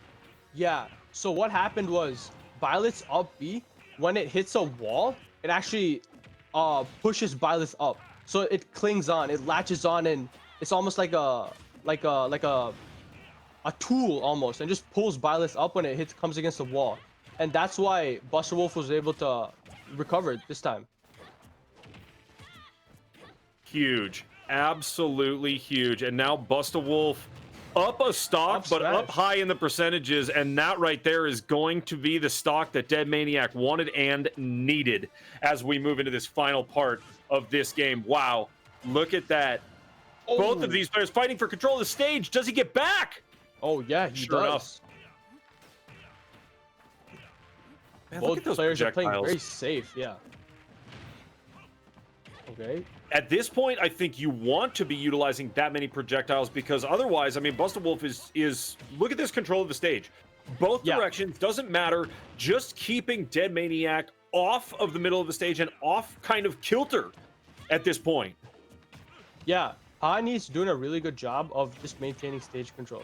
Yeah, so what happened was, Byleth's up B, when it hits a wall, it actually pushes Byleth up. So it clings on, it latches on, and it's almost like a tool almost, and just pulls Byleth up when it comes against the wall. And that's why Buster Wolf was able to recover this time. Huge. Absolutely huge. And now Busta Wolf up a stock, but up high in the percentages. And that right there is going to be the stock that Dead Maniac wanted and needed as we move into this final part of this game. Wow. Look at that. Oh. Both of these players fighting for control of the stage. Does he get back? Oh, yeah, he does. Enough. Man, both players are playing very safe, yeah. Okay. At this point, I think you want to be utilizing that many projectiles because otherwise, I mean, Busta Wolf is look at this control of the stage. Both directions, doesn't matter. Just keeping Dead Maniac off of the middle of the stage and off kind of kilter at this point. Yeah, Hani's doing a really good job of just maintaining stage control.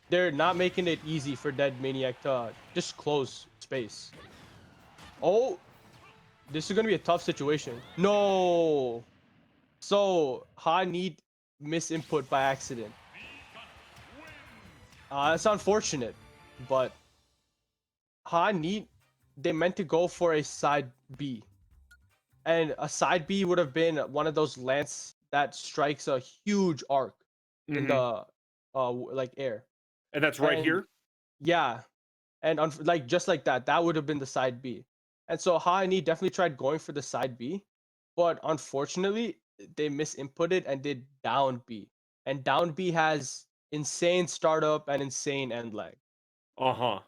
They're not making it easy for Dead Maniac to just close space. Oh, this is going to be a tough situation. No. So, Hani misinput by accident. That's unfortunate, but Hani, they meant to go for a side B. And a side B would have been one of those lance that strikes a huge arc in the like air. And that's right here? Yeah. And like just like that, that would have been the side B. And so Hani definitely tried going for the side B, but unfortunately, they misinputted and did down B. And down B has insane startup and insane end lag. Wow.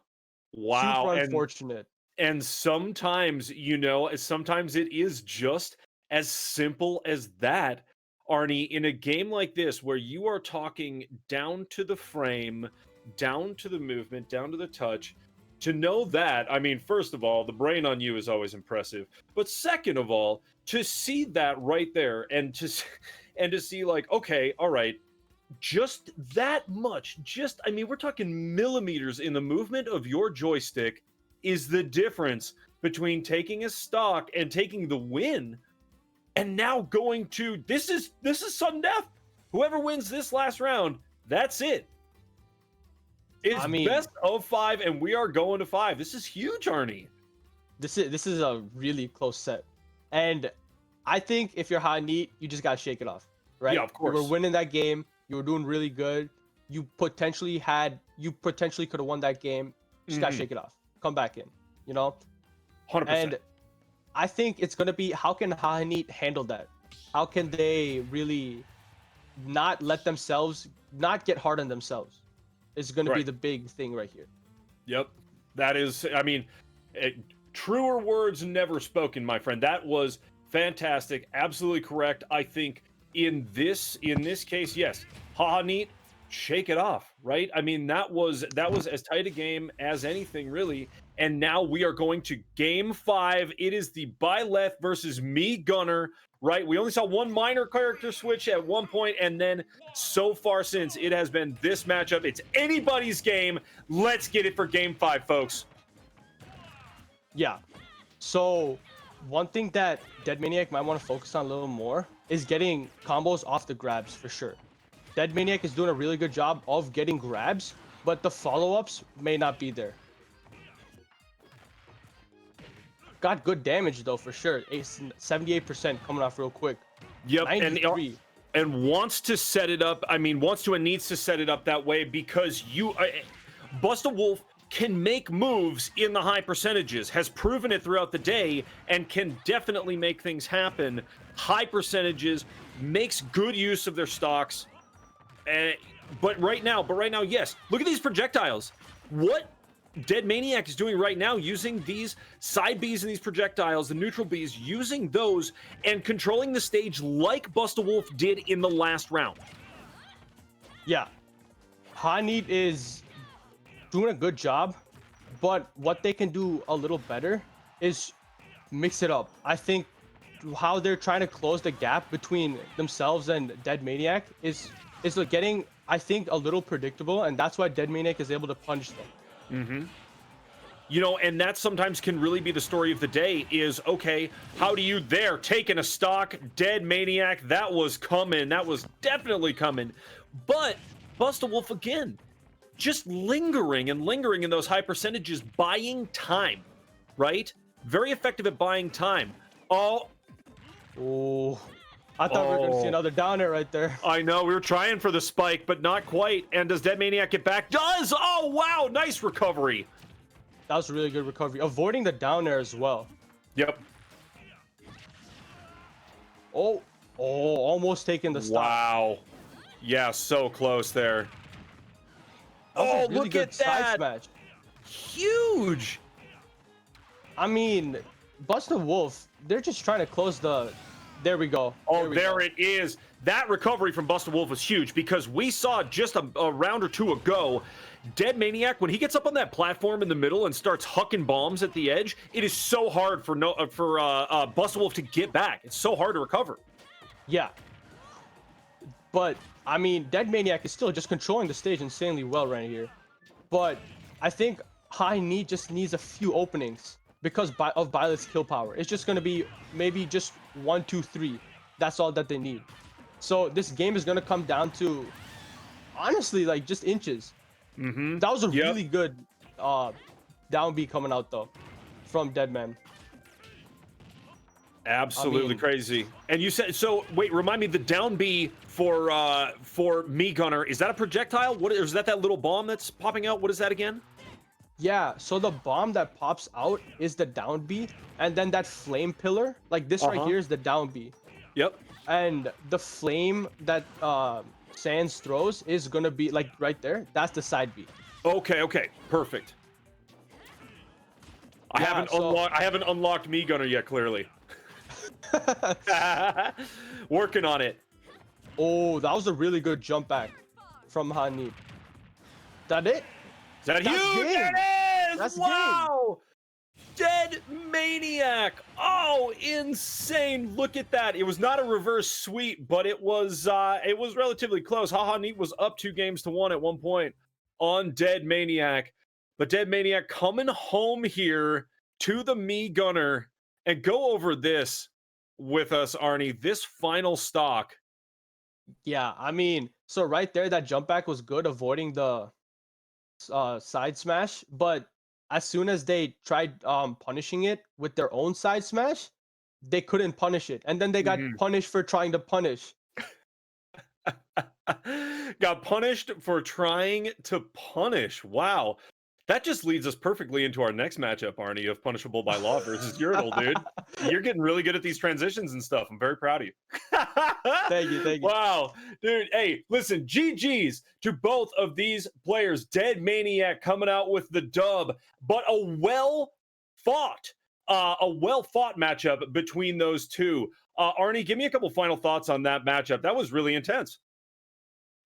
Super unfortunate. And sometimes, you know, sometimes it is just as simple as that, Arnie, in a game like this where you are talking down to the frame, down to the movement, down to the touch. To know that, I mean, first of all, the brain on you is always impressive. But second of all, to see that right there and to see like, okay, all right, just that much, I mean, we're talking millimeters in the movement of your joystick is the difference between taking a stock and taking the win and now going to this is sudden death. Whoever wins this last round, that's it. It's best of 5 and we are going to 5. This is huge, Arnie. This is a really close set. And I think if you're high neat, you just gotta shake it off. Right? Yeah, of course. You were winning that game, you were doing really good. You potentially could have won that game. Just gotta shake it off. Come back in, you know? 100%. And I think it's gonna be, how can high neat handle that? How can they really not get hard on themselves? Is going to be the big thing right here. Yep. That is, I mean, truer words never spoken, my friend. That was fantastic. Absolutely correct. I think in this case, yes, haha neat, shake it off, right? I mean, that was as tight a game as anything, really. And now we are going to game 5. It is the Byleth versus me Gunner, right? We only saw one minor character switch at one point, and then so far since, it has been this matchup. It's anybody's game. Let's get it for game 5, folks. Yeah. So one thing that Dead Maniac might want to focus on a little more is getting combos off the grabs for sure. Dead Maniac is doing a really good job of getting grabs, but the follow-ups may not be there. Got good damage though for sure. 78% coming off real quick. Yep, and wants to set it up. I mean, wants to and needs to set it up that way because Busta Wolf can make moves in the high percentages, has proven it throughout the day, and can definitely make things happen. High percentages, makes good use of their stocks. But right now, yes, look at these projectiles. What Dead Maniac is doing right now, using these side Bs and these projectiles, the neutral Bs, using those and controlling the stage like Busta Wolf did in the last round. Yeah. High Neat is doing a good job, but what they can do a little better is mix it up. I think how they're trying to close the gap between themselves and Dead Maniac is getting, I think, a little predictable, and that's why Dead Maniac is able to punish them. You know, and that sometimes can really be the story of the day is, okay, how do you taking a stock, Dead Maniac, that was coming, that was definitely coming. But Busta Wolf, again, just lingering in those high percentages, buying time, right? Very effective at buying time. Oh, I thought we were going to see another down air right there. I know, we were trying for the spike, but not quite. And does Dead Maniac get back? Does! Oh, wow, nice recovery. That was a really good recovery. Avoiding the down air as well. Yep. Oh, almost taking the stop. Wow. Yeah, so close there. Oh, really look at that. Smash. Huge. I mean, Busta Wolf, they're just trying to close the... There we go. There it is. That recovery from Busta Wolf was huge because we saw just a round or two ago, Dead Maniac, when he gets up on that platform in the middle and starts hucking bombs at the edge, it is so hard for Busta Wolf to get back. It's so hard to recover. Yeah. But, I mean, Dead Maniac is still just controlling the stage insanely well right here. But I think High Need just needs a few openings because of Violet's kill power. It's just going to be maybe just 1, 2, 3. That's all that they need. So this game is going to come down to, honestly, like just inches. That was a really good down B coming out though from Deadman. Absolutely crazy. And you said, so wait, remind me, the down B for me Gunner, is that a projectile? What is that little bomb that's popping out? What is that again? Yeah, so the bomb that pops out is the down B, and then that flame pillar, like this right here, is the down B. Yep. And the flame that Sans throws is gonna be like right there. That's the side B. Okay, perfect. I haven't unlocked me Gunner yet, clearly. Working on it. Oh, that was a really good jump back from Hanid. That it? Is that huge? It is! That's wow! Dead Maniac! Oh, insane! Look at that. It was not a reverse sweep, but it was relatively close. Haha Neat was up 2 games to 1 at one point on Dead Maniac. But Dead Maniac coming home here to the Me Gunner and go over this with us, Arnie. This final stock. Yeah, I mean, so right there, that jump back was good, avoiding the side smash. But as soon as they tried punishing it with their own side smash, they couldn't punish it, and then they got Mhm. punished for trying to punish. Got punished for trying to punish. Wow. That just leads us perfectly into our next matchup, Arnie, of Punishable by Law versus Yertle, dude. You're getting really good at these transitions and stuff. I'm very proud of you. Thank you, thank you. Wow. Dude, hey, listen, GG's to both of these players. Dead Maniac coming out with the dub, but a well-fought matchup between those two. Arnie, give me a couple final thoughts on that matchup. That was really intense.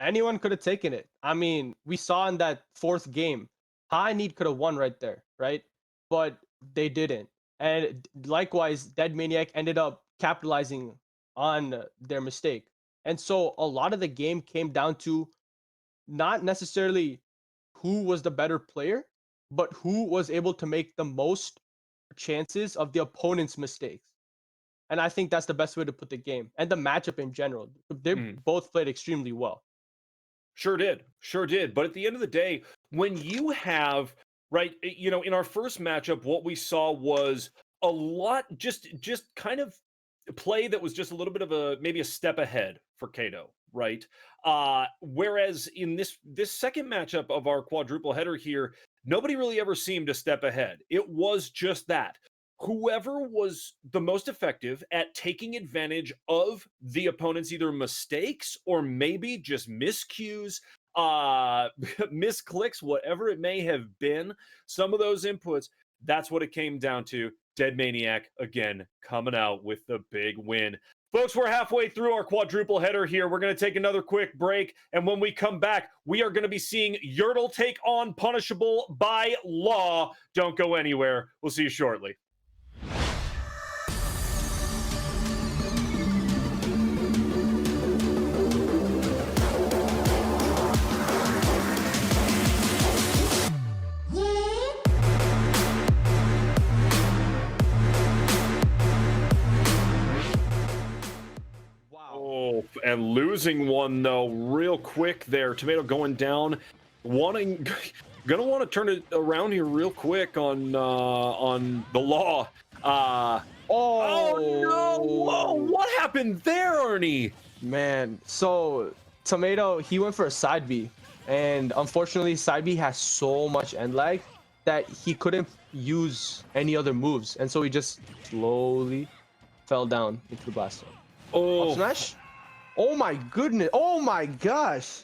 Anyone could have taken it. I mean, we saw in that fourth game, High Need could have won right there, right? But they didn't. And likewise, Dead Maniac ended up capitalizing on their mistake. And so a lot of the game came down to not necessarily who was the better player, but who was able to make the most chances of the opponent's mistakes. And I think that's the best way to put the game and the matchup in general. They Mhm. both played extremely well. Sure did. Sure did. But at the end of the day, when you have, right, in our first matchup, what we saw was a lot just kind of play that was just a little bit of a maybe a step ahead for Kato, right? Whereas in this second matchup of our quadruple header here, nobody really ever seemed a step ahead. It was just that. Whoever was the most effective at taking advantage of the opponent's either mistakes or maybe just miscues, misclicks, whatever it may have been, some of those inputs, that's what it came down to. Dead Maniac again coming out with the big win. Folks, we're halfway through our quadruple header here. We're going to take another quick break. And when we come back, we are going to be seeing Yertle take on Punishable by Law. Don't go anywhere. We'll see you shortly. Oh, and losing one though, real quick there. Tomato going down, gonna want to turn it around here real quick on the Law. Oh no! Whoa, what happened there, Arnie? Man, so Tomato, he went for a side B, and unfortunately, side B has so much end lag that he couldn't use any other moves, and so he just slowly fell down into the blast zone. Oh, Up smash! Oh my goodness! Oh my gosh!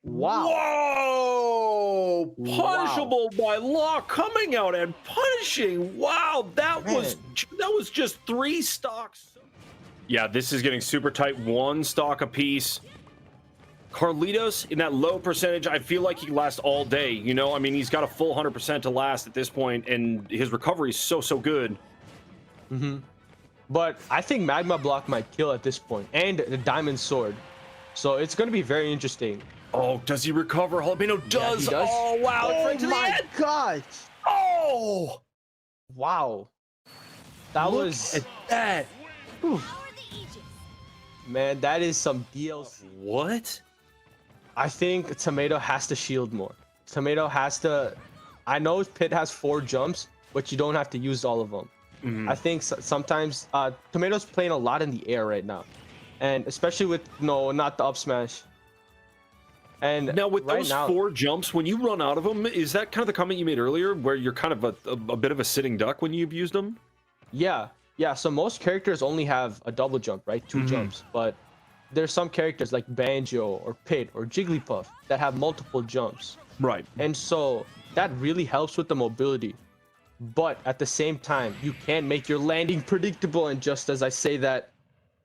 Wow! Whoa! Wow! Punishable by Law coming out and punishing. Wow, that Man. was just 3 stocks. Yeah, this is getting super tight. 1 stock apiece. Carlitos in that low percentage, I feel like he can last all day. I mean, he's got a full 100% to last at this point, and his recovery is so good. Mm-hmm. But I think Magma Block might kill at this point, and the Diamond Sword. So it's going to be very interesting. Oh, does he recover? Jalapeno does. He does. Oh, wow. It's right to Oh the my end. gosh! Oh! Wow. That Look was... at that. Whew. Man, that is some DLC. What? I think Tomato has to shield more. Tomato has to... I know Pit has 4 jumps, but you don't have to use all of them. Mhm. I think sometimes Tomato's playing a lot in the air right now. And especially with, not the up smash. And Now, with right those now, 4 jumps, when you run out of them, is that kind of the comment you made earlier, where you're kind of a bit of a sitting duck when you've used them? Yeah. So most characters only have a double jump, right? 2 jumps. But there's some characters like Banjo or Pit or Jigglypuff that have multiple jumps. Right. And so that really helps with the mobility. But at the same time, you can make your landing predictable. And just as I say that,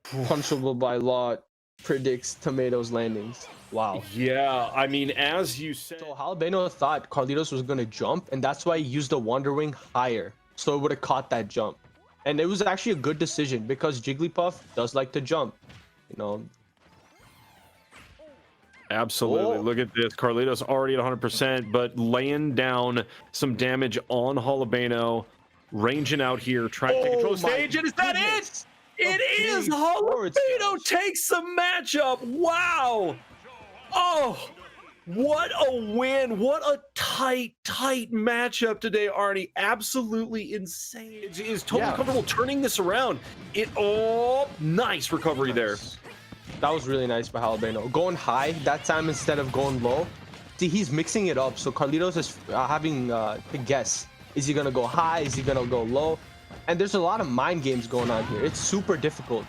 Punishable by Law predicts Tomato's landings. Wow. Yeah, I mean, as you said... So Jalapeno thought Carlitos was going to jump, and that's why he used the Wonder Wing higher, so it would have caught that jump. And it was actually a good decision, because Jigglypuff does like to jump, Absolutely. Oh, Look at this. Carlitos already at 100%, but laying down some damage on Jalapeno, ranging out here, trying to take control oh of the my stage. And is that it? goodness. A It is. big forward Jalapeno smash. takes the matchup. Wow. Oh, what a win. What a tight matchup today, Arnie. Absolutely insane. Is totally Yeah. comfortable turning this around. Nice recovery there. Nice. That was really nice by Jalapeno. Going high that time instead of going low. See, he's mixing it up. So Carlitos is having to guess. Is he going to go high? Is he going to go low? And there's a lot of mind games going on here. It's super difficult.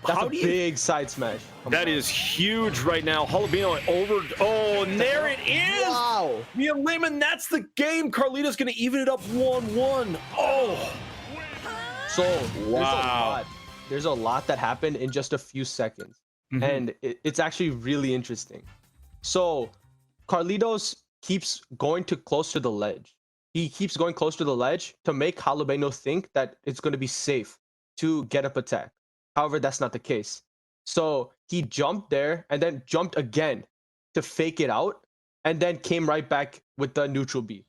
That's a big side smash. That is huge right now. Jalapeno over. Oh, and there it is. Wow. Mia Lehman, that's the game. Carlito's going to even it up 1-1. Oh. So, wow. There's a lot that happened in just a few seconds. And it's actually really interesting. So, Carlitos keeps going close to the ledge. He keeps going close to the ledge to make Jalapeno think that it's going to be safe to get up attack. However, that's not the case. So he jumped there and then jumped again to fake it out and then came right back with the neutral B.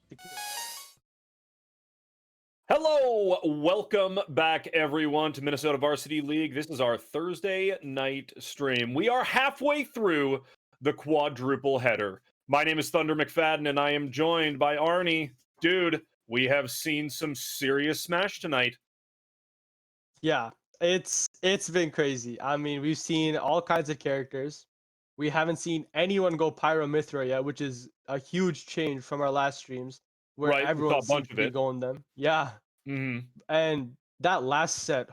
Hello, welcome back everyone to Minnesota Varsity League. This is our Thursday night stream. We are halfway through the quadruple header. My name is Thunder McFadden and I am joined by Arnie. Dude, we have seen some serious Smash tonight. Yeah, it's been crazy. I mean, we've seen all kinds of characters. We haven't seen anyone go Pyro Mithra yet, which is a huge change from our last streams where everyone seems to be going them. Yeah. And that last set,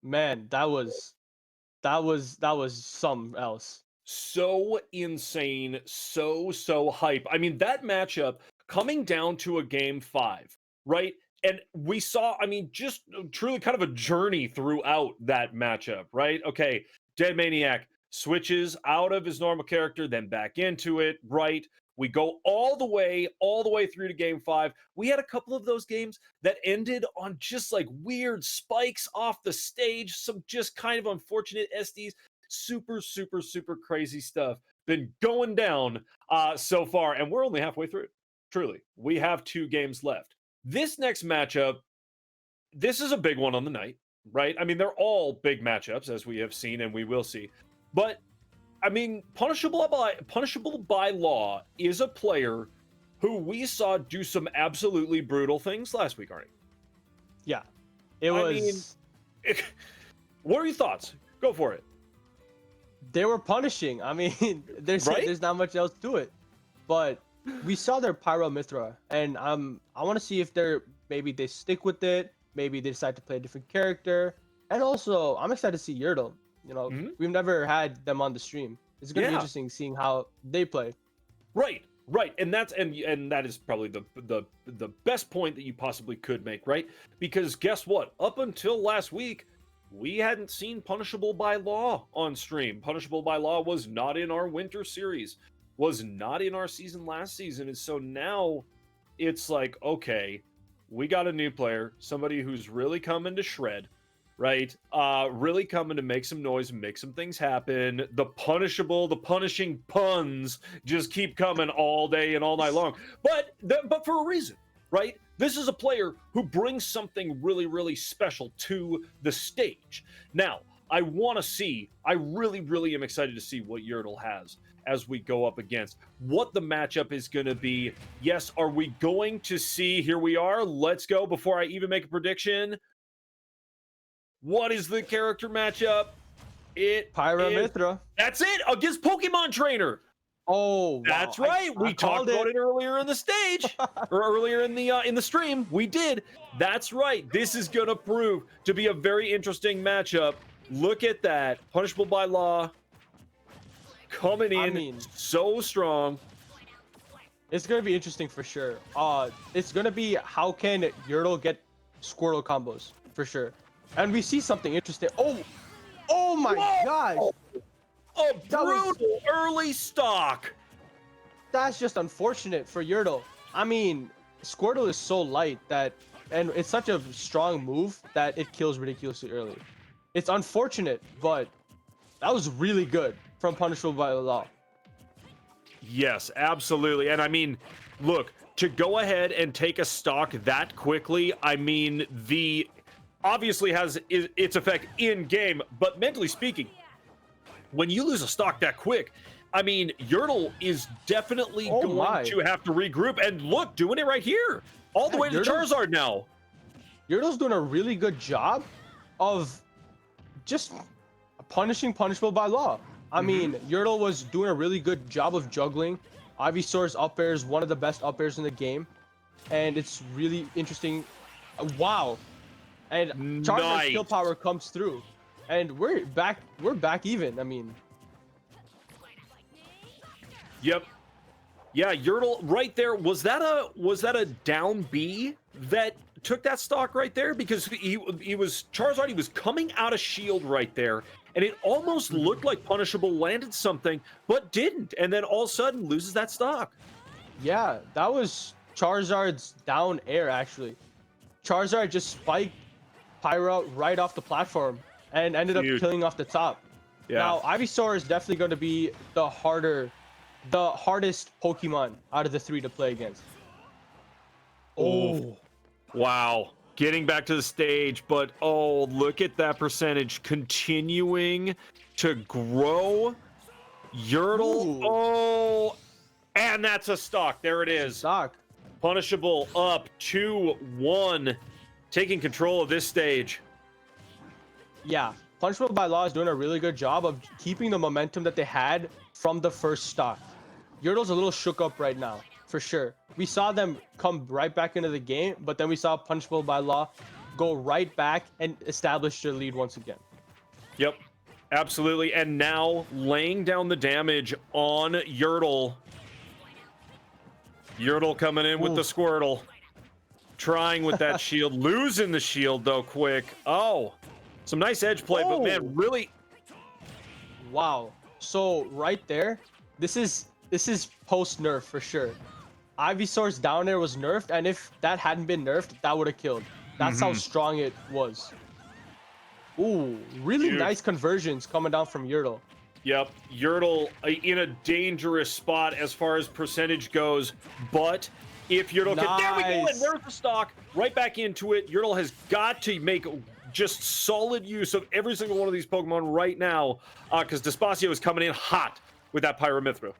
man, that was something else. So insane, so hype. I mean, that matchup coming down to a game 5, right? And we saw, I mean, just truly kind of a journey throughout that matchup, right? Okay, Dead Maniac switches out of his normal character, then back into it, right? We go all the way through to game 5. We had a couple of those games that ended on just like weird spikes off the stage, some just kind of unfortunate SDs. Super crazy stuff been going down so far, and we're only halfway through. Truly, we have 2 games left. This next matchup, this is a big one on the night, right? I mean, they're all big matchups, as we have seen and we will see. But, I mean, Punishable by Law is a player who we saw do some absolutely brutal things last week, Arnie. Yeah, I mean, what are your thoughts? Go for it. They were punishing. I mean, there's not much else to it. But we saw their Pyro Mithra, and I want to see if maybe they stick with it, maybe they decide to play a different character, and also I'm excited to see Yertle. You know, we've never had them on the stream. It's gonna be interesting seeing how they play. Right, and that is probably the best point that you possibly could make, right? Because guess what? Up until last week, we hadn't seen Punishable by Law on stream. Punishable by Law was not in our winter series, was not in our season last season. And so now it's like, okay, we got a new player, somebody who's really coming to shred, right? Really coming to make some noise and make some things happen. The punishing puns just keep coming all day and all night long. But for a reason, right? This is a player who brings something really special to the stage. Now, I really am excited to see what Yertle has as we go up against, what the matchup is going to be. Yes, are we going to see, here we are, let's go before I even make a prediction. What is the character matchup? Pyro Mithra. That's it, against Pokemon Trainer. Oh, wow. That's right. We talked about it earlier in the stage, or earlier in the stream. We did. That's right. This is gonna prove to be a very interesting matchup. Look at that. Punishable by Law coming in so strong. It's gonna be interesting for sure. It's gonna be how can Yertle get Squirtle combos for sure, and we see something interesting. Oh my gosh. A brutal early stock. That's just unfortunate for Yertle. I mean, Squirtle is so light and it's such a strong move that it kills ridiculously early. It's unfortunate, but that was really good from Punishable by Law. Yes, absolutely. And I mean, look, to go ahead and take a stock that quickly, I mean, the obviously has its effect in game, but mentally speaking, when you lose a stock that quick, I mean, Yertle is definitely Oh going my. to have to regroup. And look, doing it right here, all the Yeah, way to Charizard now. Yertle's doing a really good job of just punishing punishable by law. I mean, Yertle was doing a really good job of juggling. Ivysaur's up air is one of the best up airs in the game, and it's really interesting. Wow. And Charizard's kill Nice. power comes through, and we're back. We're back even. I mean, Yep. Yeah, Yertle right there. Was that a down B that took that stock right there? Because he was Charizard, he was coming out of shield right there, and it almost looked like Punishable landed something, but didn't, and then all of a sudden loses that stock. yeah, that was Charizard's down air actually. Charizard just spiked Pyra right off the platform and ended up Huge. killing off the top. Yeah. Now, Ivysaur is definitely going to be the hardest Pokemon out of the three to play against. Oh, wow. Getting back to the stage, but oh, look at that percentage continuing to grow. Yertle. Ooh. Oh, and that's a stock. There it is. Stock. Punishable up 2-1, taking control of this stage. Yeah, Punishable by Law is doing a really good job of keeping the momentum that they had from the first stock. Yertle's a little shook up right now, for sure. We saw them come right back into the game, but then we saw Punishable by Law go right back and establish their lead once again. Yep, absolutely. And now laying down the damage on Yertle. Yertle coming in with the Squirtle. Trying with that shield. Losing the shield, though, quick. Oh, some nice edge play, but man, really... Wow. So right there, this is post nerf for sure. Ivysaur's down air was nerfed, and if that hadn't been nerfed, that would have killed. That's how strong it was. Ooh, really nice conversions coming down from Yertle. Yep, Yertle in a dangerous spot as far as percentage goes, but if Yertle can... There we go, and there's the stock. Right back into it. Yertle has got to make just solid use of every single one of these Pokemon right now, because Despacio is coming in hot with that Pyramithra.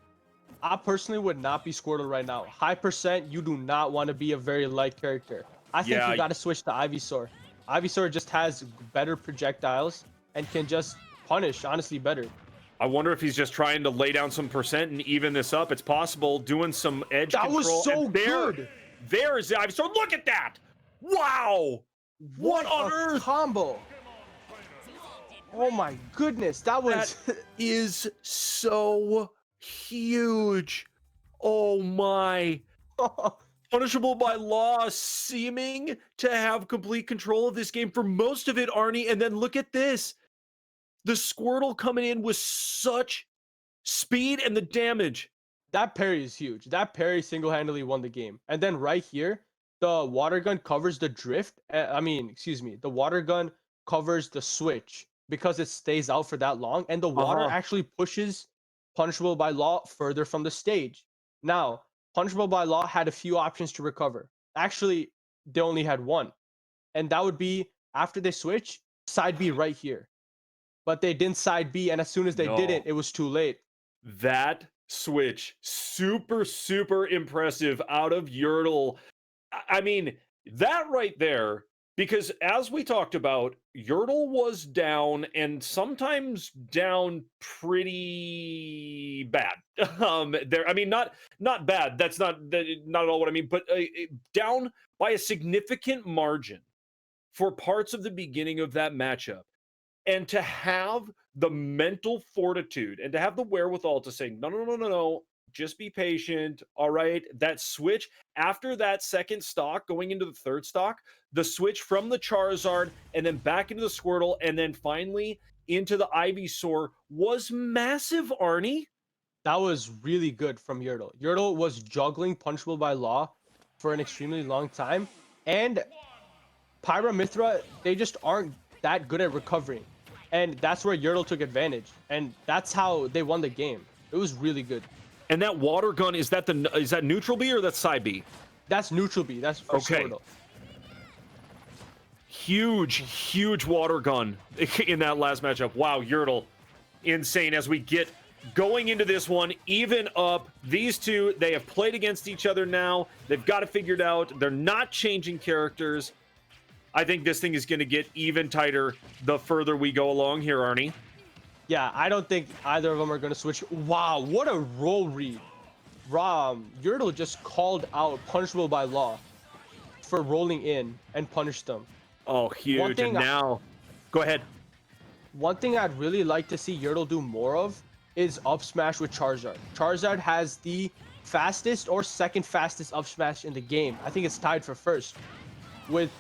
I personally would not be Squirtle right now. High percent, you do not want to be a very light character. I think you got to switch to Ivysaur. Ivysaur just has better projectiles and can just punish, honestly, better. I wonder if he's just trying to lay down some percent and even this up. It's possible, doing some edge control. That was so good. There is the Ivysaur. Look at that. Wow. What on earth? Combo. Oh my goodness. That is so huge. Oh my. Punishable by Law seeming to have complete control of this game for most of it, Arnie. And then look at this. The Squirtle coming in with such speed and the damage. That parry is huge. That parry single-handedly won the game. And then right here, the water gun covers the drift. The water gun covers the switch because it stays out for that long. And the water actually pushes Punishable by Law further from the stage. Now, Punishable by Law had a few options to recover. Actually, they only had one. And that would be, after they switch, side B right here. But they didn't side B, and as soon as they didn't, it was too late. That switch, super, super impressive out of Yertle. I mean, that right there, because as we talked about, Yertle was down and sometimes down pretty bad. Not bad. That's not at all what I mean, but down by a significant margin for parts of the beginning of that matchup. And to have the mental fortitude and to have the wherewithal to say, no, just be patient. All right. That switch after that second stock going into the third stock, the switch from the Charizard and then back into the Squirtle and then finally into the Ivysaur was massive, Arnie. That was really good from Yertle. Yertle was juggling Punishable by Law for an extremely long time. And Pyramithra, they just aren't that good at recovering. And that's where Yertle took advantage. And that's how they won the game. It was really good. And that water gun, is that neutral B or that's side B? That's neutral B. That's for Okay. Squirtle. Huge water gun in that last matchup. Wow, Yertle, insane. As we get going into this one, even up, these two, they have played against each other now. They've got it figured out. They're not changing characters. I think this thing is going to get even tighter the further we go along here, Arnie. Yeah, I don't think either of them are going to switch. Wow, what a roll read. Yertle just called out punishable by law for rolling in and punished them. Oh, huge. And now, go ahead. One thing I'd really like to see Yertle do more of is up smash with Charizard. Charizard has the fastest or second fastest up smash in the game. I think it's tied for first with...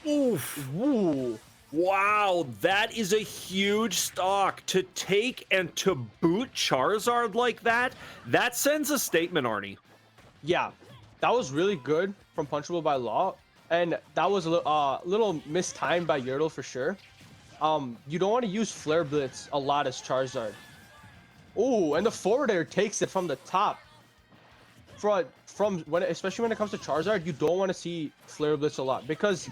Oof. Ooh. Wow, that is a huge stock to take and to boot Charizard like that. That sends a statement, Arnie. Yeah, that was really good from punishable by law. And that was a little mistimed by Yertle for sure. You don't want to use Flare Blitz a lot as Charizard. Oh, and the forward air takes it from the top. Especially when it comes to Charizard, you don't want to see Flare Blitz a lot because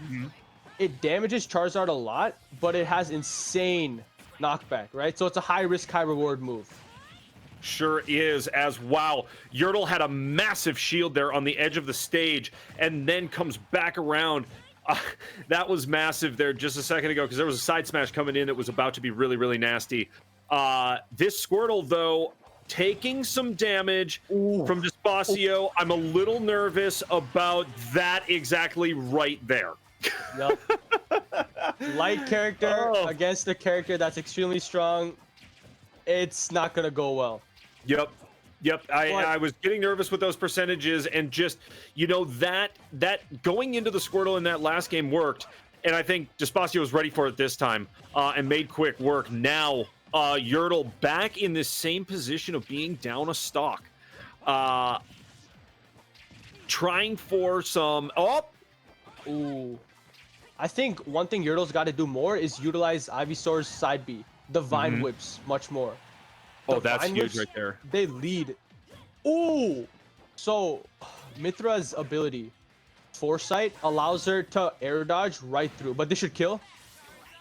it damages Charizard a lot, but it has insane knockback, right? So it's a high risk, high reward move. Sure is. As wow, Yertle had a massive shield there on the edge of the stage and then comes back around. That was massive there just a second ago because there was a side smash coming in that was about to be really, really nasty. This Squirtle, though, taking some damage from Despacio. I'm a little nervous about that exactly right there. Yep. Light character against a character that's extremely strong. It's not going to go well. Yep. I was getting nervous with those percentages and just, you know, that going into the Squirtle in that last game worked. And I think Despacio was ready for it this time and made quick work. Now, Yertle back in this same position of being down a stock. Trying for some... Ooh. I think one thing Yertle's got to do more is utilize Ivysaur's side B. The Vine Whips much more. That's huge right there. They lead. Ooh! So, Mythra's ability, Foresight, allows her to air dodge right through. But this should kill.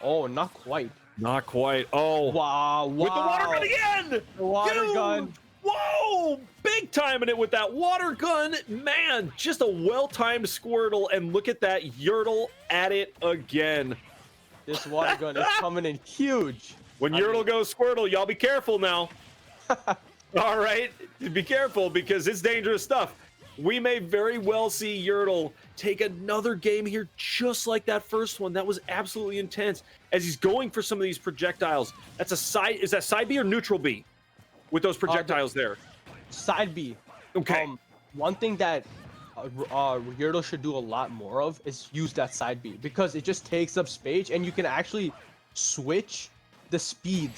Oh, not quite. Not quite. Oh. Wow. With the water gun again! The water gun. Whoa! Big timing it with that water gun. Man, just a well-timed Squirtle. And look at that. Yertle at it again. This water gun is coming in huge. When Yertle goes Squirtle, y'all be careful now. All right? Be careful because it's dangerous stuff. We may very well see Yertle take another game here just like that first one. That was absolutely intense as he's going for some of these projectiles. That's a side... Is that side B or neutral B with those projectiles there? Side B. Okay. One thing that Yertle should do a lot more of is use that side B because it just takes up space and you can actually switch the speed.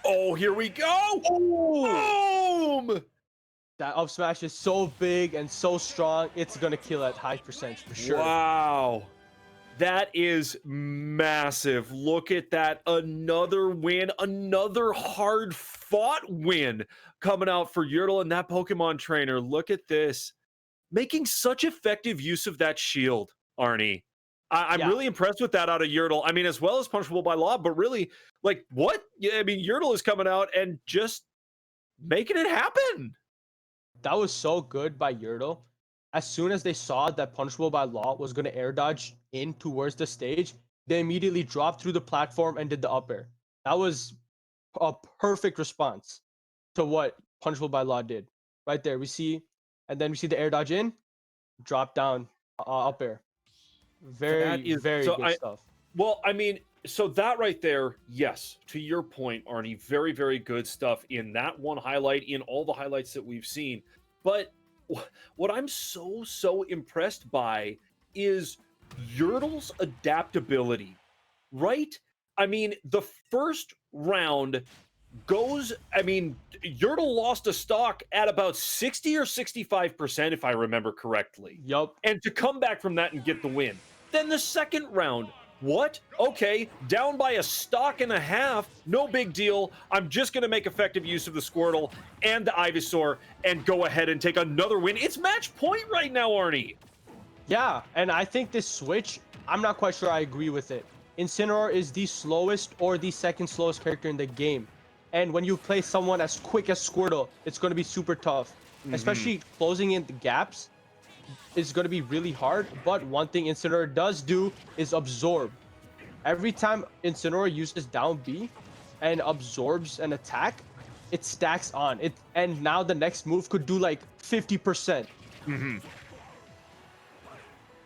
Oh, here we go. Boom! That up smash is so big and so strong. It's going to kill at high percentage for sure. Wow. That is massive. Look at that. Another win. Another hard-fought win coming out for Yertle and that Pokemon trainer. Look at this. Making such effective use of that shield, Arnie. I'm really impressed with that out of Yertle. I mean, as well as punishable by law, but really, like, what? Yeah, I mean, Yertle is coming out and just making it happen. That was so good by Yertle. As soon as they saw that punishable by law was going to air dodge in towards the stage, they immediately dropped through the platform and did the up air. That was a perfect response to what punishable by law did. Right there, we see, and then we see the air dodge in, drop down, up air. Very good stuff. Well, I mean, so that right there, yes, to your point, Arnie, very, very good stuff in that one highlight, in all the highlights that we've seen. But what I'm so impressed by is Yertle's adaptability, right? I mean, the first round goes, I mean, Yertle lost a stock at about 60 or 65%, if I remember correctly. Yup. And to come back from that and get the win. Then the second round, What? Okay, down by a stock and a half. No big deal. I'm just going to make effective use of the Squirtle and the Ivysaur and go ahead and take another win. It's match point right now, Arnie. Yeah, and I think this switch, I'm not quite sure I agree with it. Incineroar is the slowest or the second slowest character in the game. And when you play someone as quick as Squirtle, it's going to be super tough. Especially closing in the gaps is going to be really hard. But one thing Incineroar does do is absorb. Every time Incineroar uses down B and absorbs an attack, it stacks on it. And now the next move could do like 50%.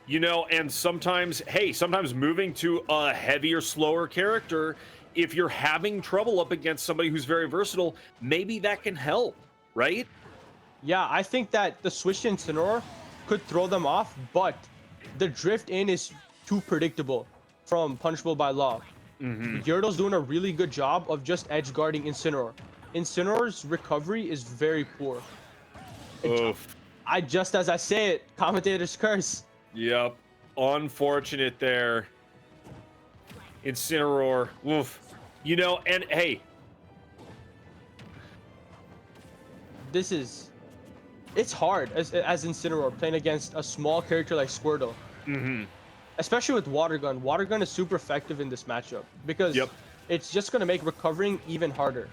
You know, and sometimes, hey, sometimes moving to a heavier, slower character, if you're having trouble up against somebody who's very versatile, maybe that can help, right? Yeah, I think that the switch to Incineroar could throw them off, but the drift in is too predictable from Punishable by Law. Gyarados doing a really good job of just edge guarding Incineroar. Incineroar's recovery is very poor. Oof. Just as I say it, commentator's curse. Yep. Unfortunate there. Incineroar. Oof. You know, and hey. It's hard as Incineroar playing against a small character like Squirtle. Especially with Water Gun. Water Gun is super effective in this matchup because it's just going to make recovering even harder.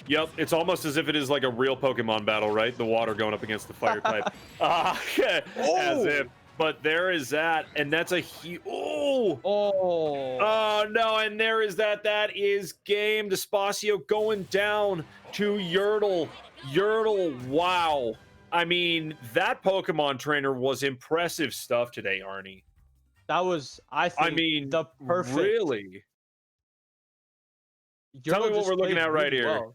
Yep, it's almost as if it is like a real Pokemon battle, right? The water going up against the fire type. As if. But there is that, and that's a huge... Oh, no, and there is that. That is game. Despacio going down to Yertle. Yertle, wow. I mean, that Pokemon trainer was impressive stuff today, Arnie. That was, I think, the perfect... Really? Tell me what we're looking at right here. Well.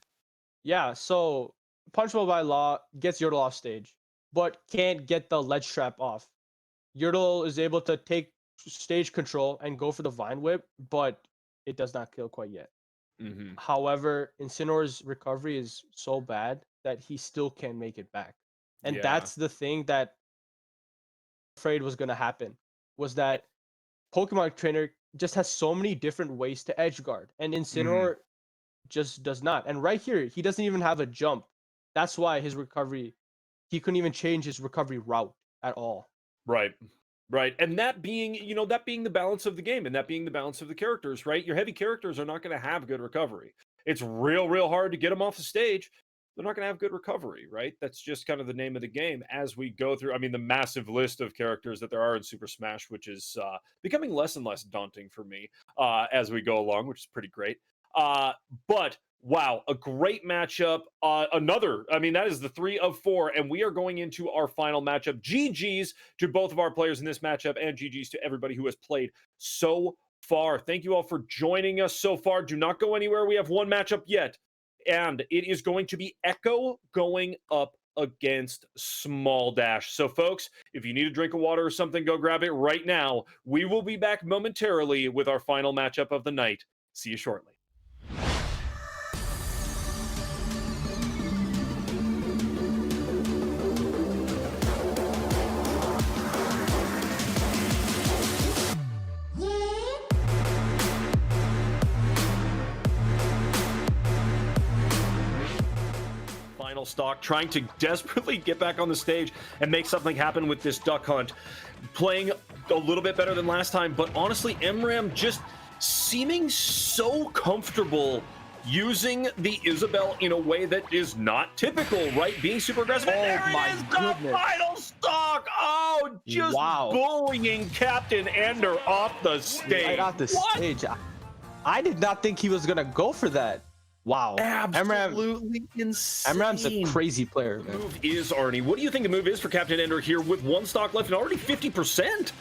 Yeah, so Punishable by Law gets Yertle off stage, but can't get the ledge trap off. Yertle is able to take stage control and go for the Vine Whip, but it does not kill quite yet. However, Incineroar's recovery is so bad that he still can't make it back. And that's the thing that I'm afraid was going to happen, was that Pokemon Trainer just has so many different ways to edge guard, and Incineroar just does not. And right here, he doesn't even have a jump. That's why his recovery, he couldn't even change his recovery route at all. Right. And that being, you know, that being the balance of the game and that being the balance of the characters, right? Your heavy characters are not going to have good recovery. It's real hard to get them off the stage. They're not going to have good recovery, right? That's just kind of the name of the game as we go through. I mean, the massive list of characters that there are in Super Smash, which is becoming less and less daunting for me as we go along, which is pretty great. But wow, a great matchup. That is the 3 of 4, and we are going into our final matchup. GG's to both of our players in this matchup, and GG's to everybody who has played so far. Thank you all for joining us so far. Do not go anywhere. We have one matchup yet, and it is going to be Echo going up against Small Dash. So folks, if you need a drink of water or something, go grab it right now. We will be back momentarily with our final matchup of the night. See you shortly. Stock trying to desperately get back on the stage and make something happen with this duck hunt, playing a little bit better than last time, but honestly MRAM just seeming so comfortable using the Isabelle in a way that is not typical, right? Being super aggressive. And there is the final stock. Just bullying Captain Ender off the stage. Right off the stage. I did not think he was gonna go for that. Wow. Absolutely insane. MRAM's a crazy player, man. Move is, Arnie. What do you think the move is for Captain Ender here with one stock left and already 50%?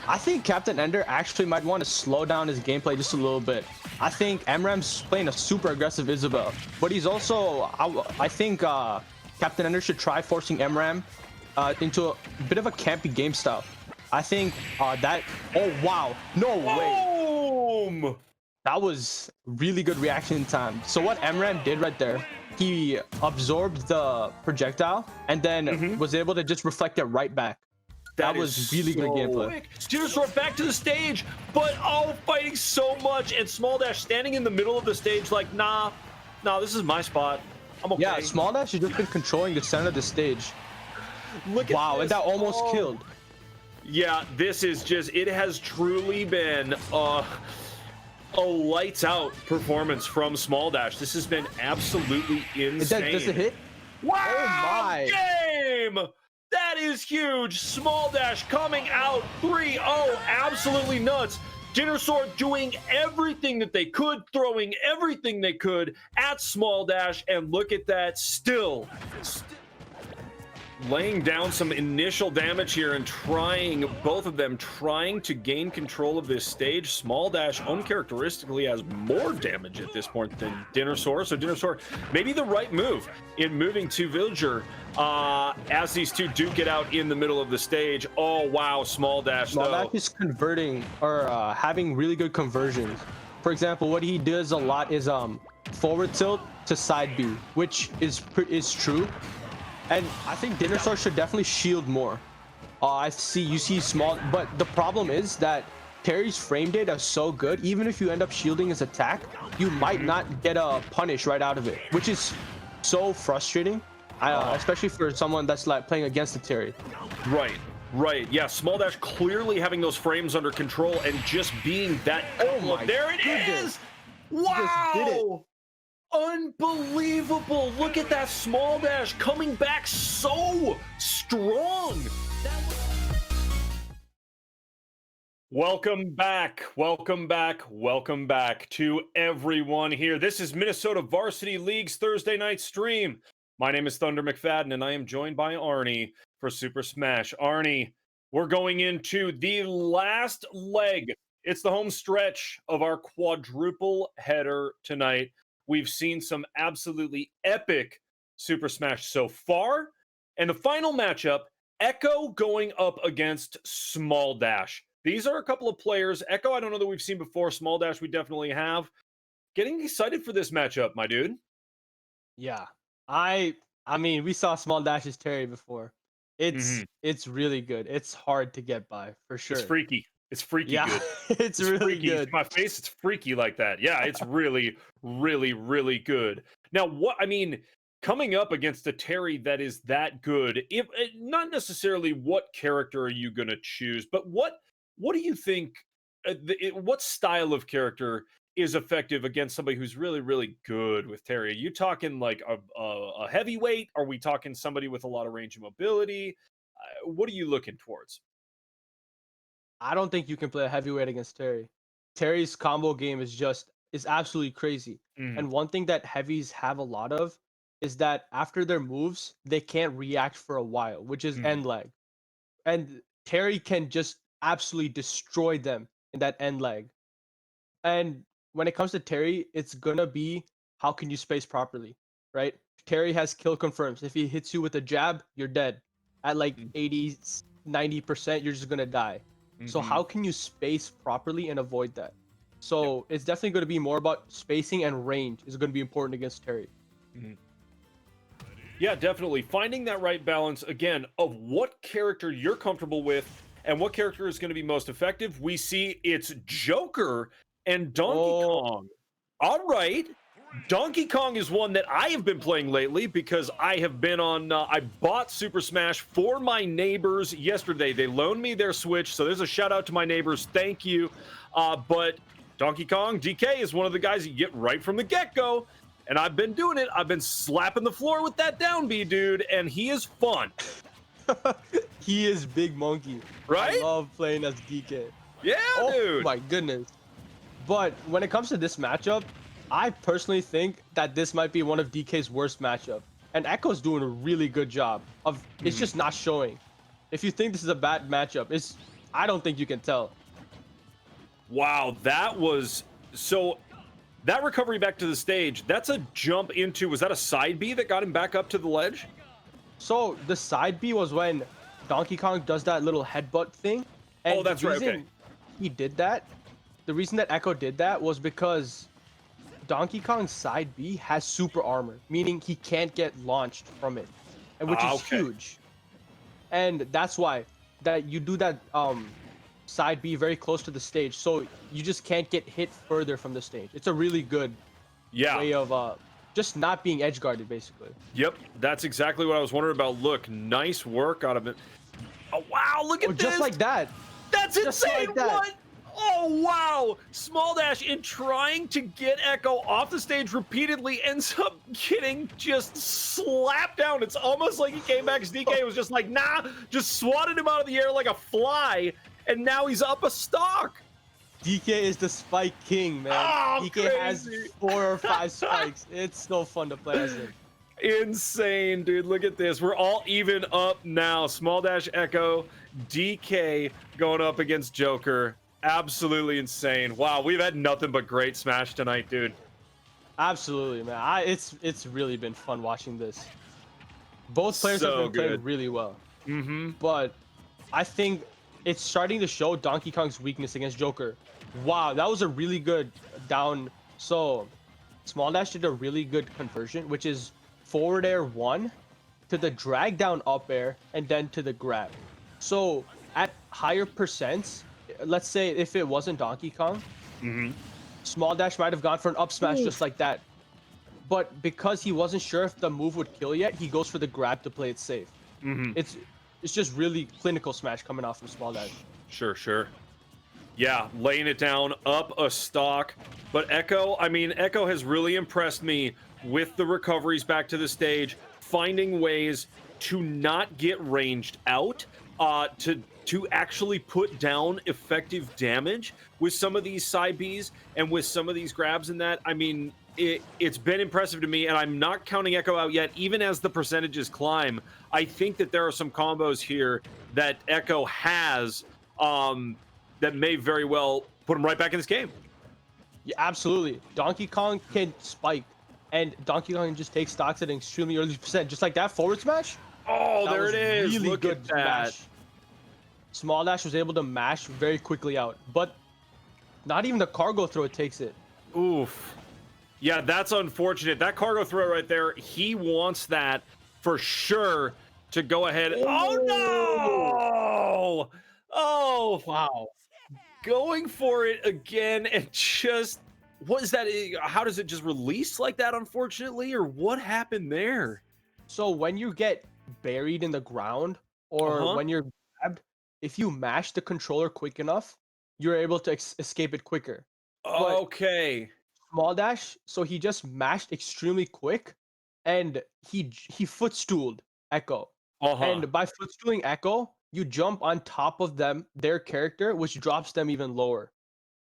I think Captain Ender actually might want to slow down his gameplay just a little bit. I think MRAM's playing a super aggressive Isabelle, but he's also, I think Captain Ender should try forcing MRAM into a bit of a campy game style. I think that, oh wow, no way. Boom! That was really good reaction time. So what MRAM did right there, he absorbed the projectile and then was able to just reflect it right back. That was really good gameplay. Quick. Dinosaur back to the stage, but fighting so much, and Small Dash standing in the middle of the stage like, nah, this is my spot. I'm okay. Yeah, Small Dash has just been controlling the center of the stage. Look at wow, this. and that almost killed. Yeah, this is just, it has truly been a lights out performance from Small Dash. This has been absolutely insane. Does it hit? Wow! Oh my! Game! That is huge. Small Dash coming out 3-0. Absolutely nuts. Dinosaur doing everything that they could, throwing everything they could at Small Dash, and look at that, still laying down some initial damage here and both of them trying to gain control of this stage. Small Dash uncharacteristically has more damage at this point than Dinosaur, so Dinosaur maybe the right move in moving to Villager as these two do get out in the middle of the stage. Oh wow, Small Dash is converting or having really good conversions. For example, what he does a lot is forward tilt to side B, which is true. And I think Dinosaur should definitely shield more. You see Small, but the problem is that Terry's frame data is so good, even if you end up shielding his attack, you might not get a punish right out of it, which is so frustrating, especially for someone that's like playing against the Terry. Right. Yeah, Small Dash clearly having those frames under control and just being that. Oh my there it is! Wow! Unbelievable! Look at that Small Dash coming back so strong. Welcome back to everyone here. This is Minnesota Varsity League's Thursday night stream. My name is Thunder McFadden, and I am joined by Arnie for Super Smash. Arnie, we're going into the last leg. It's the home stretch of our quadruple header tonight. We've seen some absolutely epic Super Smash so far. And the final matchup, Echo going up against Small Dash. These are a couple of players. Echo, I don't know that we've seen before. Small Dash, we definitely have. Getting excited for this matchup, my dude. Yeah. I mean, we saw Small Dash's Terry before. It's really good. It's hard to get by, for sure. It's freaky. It's freaky good. It's really freaky. good. My face, it's freaky like that. Yeah, it's really, really good. Now, coming up against a Terry that is that good, not necessarily what character are you going to choose, but what do you think, what style of character is effective against somebody who's really good with Terry? Are you talking like a heavyweight? Are we talking somebody with a lot of range of mobility? What are you looking towards? I don't think you can play a heavyweight against Terry. Terry's combo game is absolutely crazy. And one thing that heavies have a lot of is that after their moves, they can't react for a while, which is end lag. And Terry can just absolutely destroy them in that end lag. And when it comes to Terry, it's gonna be how can you space properly, right? Terry has kill confirms. If he hits you with a jab, you're dead. At like 80, 90%, you're just gonna die. So how can you space properly and avoid that? So it's definitely going to be more about spacing, and range is going to be important against Terry. Yeah, definitely. Finding that right balance, again, of what character you're comfortable with and what character is going to be most effective. We see it's Joker and Donkey Kong. All right. Donkey Kong is one that I have been playing lately because I have been on, I bought Super Smash for my neighbors yesterday. They loaned me their Switch, so there's a shout out to my neighbors. Thank you. But Donkey Kong, DK, is one of the guys you get right from the get-go, and I've been doing it. I've been slapping the floor with that down B, dude, and he is fun. He is big monkey. Right? I love playing as DK. Yeah, dude. Oh my goodness. But when it comes to this matchup, I personally think that this might be one of DK's worst matchup. And Echo's doing a really good job of it's just not showing. If you think this is a bad matchup, I don't think you can tell. Wow, that was so that recovery back to the stage, that's a jump into, was that a side B that got him back up to the ledge? So the side B was when Donkey Kong does that little headbutt thing. And that's right, okay. He did that. The reason that Echo did that was because Donkey Kong's side B has super armor, meaning he can't get launched from it, and which is huge. And that's why that you do that side B very close to the stage, so you just can't get hit further from the stage. It's a really good way of just not being edge guarded, basically. Yep, that's exactly what I was wondering about. Look, nice work out of it. Oh wow, look at this! Just like that. That's Just insane! like that. What? Oh wow! Small Dash, in trying to get Echo off the stage repeatedly, ends up getting just slapped down. It's almost like he came back as DK was just like, nah, just swatted him out of the air like a fly, and now he's up a stock. DK is the spike king, man. Oh, DK has 4 or 5 spikes. It's so fun to play as him. Insane, dude. Look at this. We're all even up now. Small Dash, Echo, DK going up against Joker. Absolutely insane. Wow, we've had nothing but great Smash tonight, dude. Absolutely, man. It's really been fun watching this. Both players have been playing really well. But I think it's starting to show Donkey Kong's weakness against Joker. Wow, that was a really good down. So Small Dash did a really good conversion, which is forward air 1 to the drag down up air and then to the grab. So at higher percents, let's say if it wasn't Donkey Kong, Small Dash might have gone for an up smash just like that. But because he wasn't sure if the move would kill yet, he goes for the grab to play it safe. It's just really clinical Smash coming off from Small Dash. Sure. Yeah, laying it down, up a stock. But Echo, I mean, Echo has really impressed me with the recoveries back to the stage, finding ways to not get ranged out, to actually put down effective damage with some of these side Bs and with some of these grabs and that. I mean, it's been impressive to me, and I'm not counting Echo out yet. Even as the percentages climb, I think that there are some combos here that Echo has that may very well put him right back in this game. Yeah, absolutely. Donkey Kong can spike, and Donkey Kong just takes stocks at an extremely early percent, just like that forward smash. Oh, there it is. Really Look good at that. mash. Small Dash was able to mash very quickly out, but not even the cargo throw takes it. Oof. Yeah, that's unfortunate. That cargo throw right there, he wants that for sure to go ahead. Oh, no! Oh, wow. Going for it again and just, what is that? How does it just release like that, unfortunately? Or what happened there? So when you get buried in the ground or when you're grabbed, if you mash the controller quick enough, you're able to escape it quicker. Okay. Small Dash, so he just mashed extremely quick, and he footstooled Echo. And by footstooling Echo, you jump on top of their character, which drops them even lower.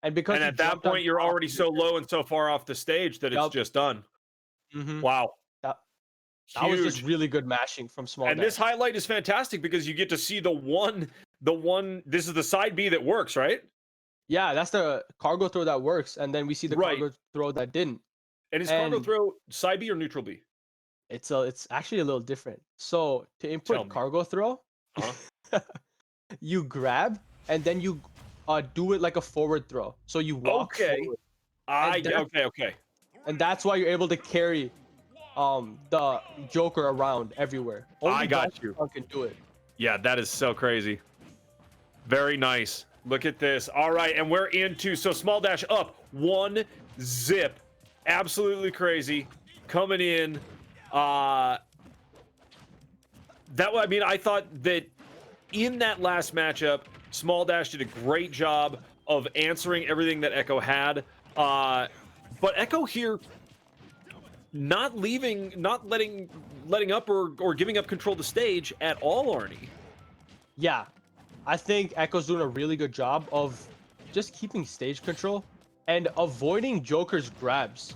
And because at that point, you're already so low and so far off the stage that it's just done. Wow. That was just really good mashing from Small Dash. And this highlight is fantastic because you get to see the one, this is the side B that works, right? Yeah, that's the cargo throw that works, and then we see the cargo throw that didn't. And is cargo throw side B or neutral B? It's actually a little different. So to input cargo throw, you grab and then you do it like a forward throw. So you walk forward. Okay. And that's why you're able to carry the Joker around everywhere. Only I got you. Can do it. Yeah, that is so crazy. Very nice. Look at this. All right, and we're into, so Small Dash up 1 zip. Absolutely crazy. Coming in. I thought that in that last matchup, Small Dash did a great job of answering everything that Echo had. But Echo here not letting up or giving up control of the stage at all, Arnie. Yeah. I think Echo's doing a really good job of just keeping stage control and avoiding Joker's grabs.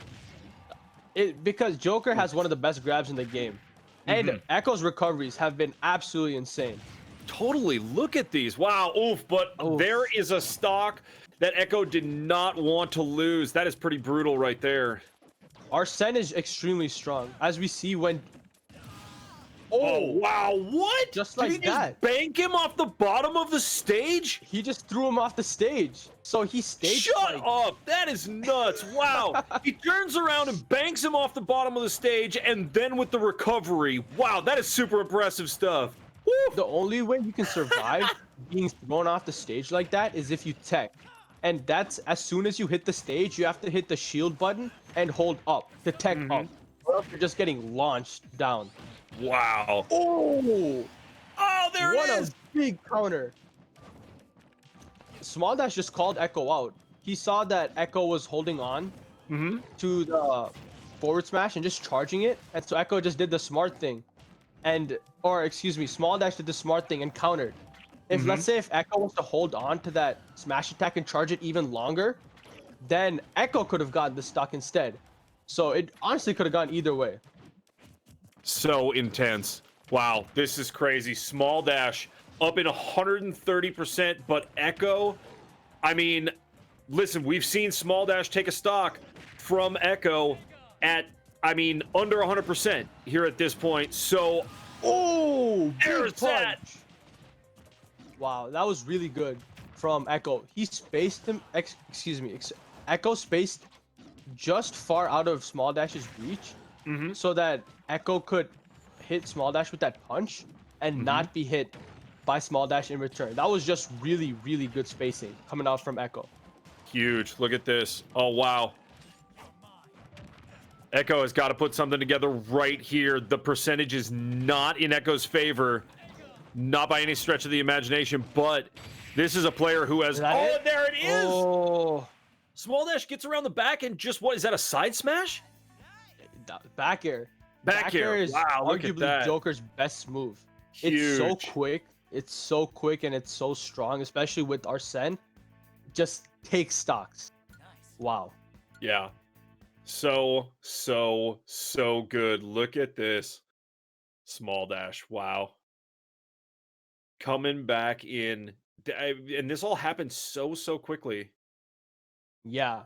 Because Joker has one of the best grabs in the game. And Echo's recoveries have been absolutely insane. Totally. Look at these. Wow. Oof. But there is a stock that Echo did not want to lose. That is pretty brutal right there. Arsene is extremely strong, as we see when... Oh, wow. What? Just like that. Just bank him off the bottom of the stage? He just threw him off the stage. So he stayed. Shut up. That is nuts. Wow. He turns around and banks him off the bottom of the stage, and then with the recovery. Wow, that is super impressive stuff. The only way you can survive being thrown off the stage like that is if you tech. And that's as soon as you hit the stage, you have to hit the shield button and hold up to tech Mhm. up. Or else you're just getting launched down. Wow. Oh, Oh, there what it a is. big counter. Small Dash just called Echo out. He saw that Echo was holding on Mhm. to the forward smash and just charging it. And so Echo just did the smart thing. Or excuse me, Small Dash did the smart thing and countered. If let's Mhm. say if Echo was to hold on to that smash attack and charge it even longer, then Echo could have gotten the stock instead. So it honestly could have gone either way. So intense. Wow, this is crazy. Small Dash up in 130%, but Echo, I mean, listen, we've seen Small Dash take a stock from Echo at, I mean, under 100% here at this point. So Oh, there's big that. punch. Wow, that was really good from Echo. He spaced him, excuse me, Echo spaced just far out of Small Dash's reach Mm-hmm. so that Echo could hit Small Dash with that punch and Mm-hmm. not be hit by Small Dash in return. That was just really, really good spacing coming out from Echo. Huge. Look at this. Oh, wow. Echo has got to put something together right here. The percentage is not in Echo's favor. Not by any stretch of the imagination, but this is a player who has. Is that it? There it is. Oh, Small Dash gets around the back and just what is that? A side smash? back air. Back Air here. is Wow, look at arguably that. Joker's best move. Huge. It's so quick. It's so quick and it's so strong, especially with Arsene. Just take stocks. Wow. Yeah. So good. Look at this. Small Dash. Wow. Coming back in. And this all happened so quickly. Yeah.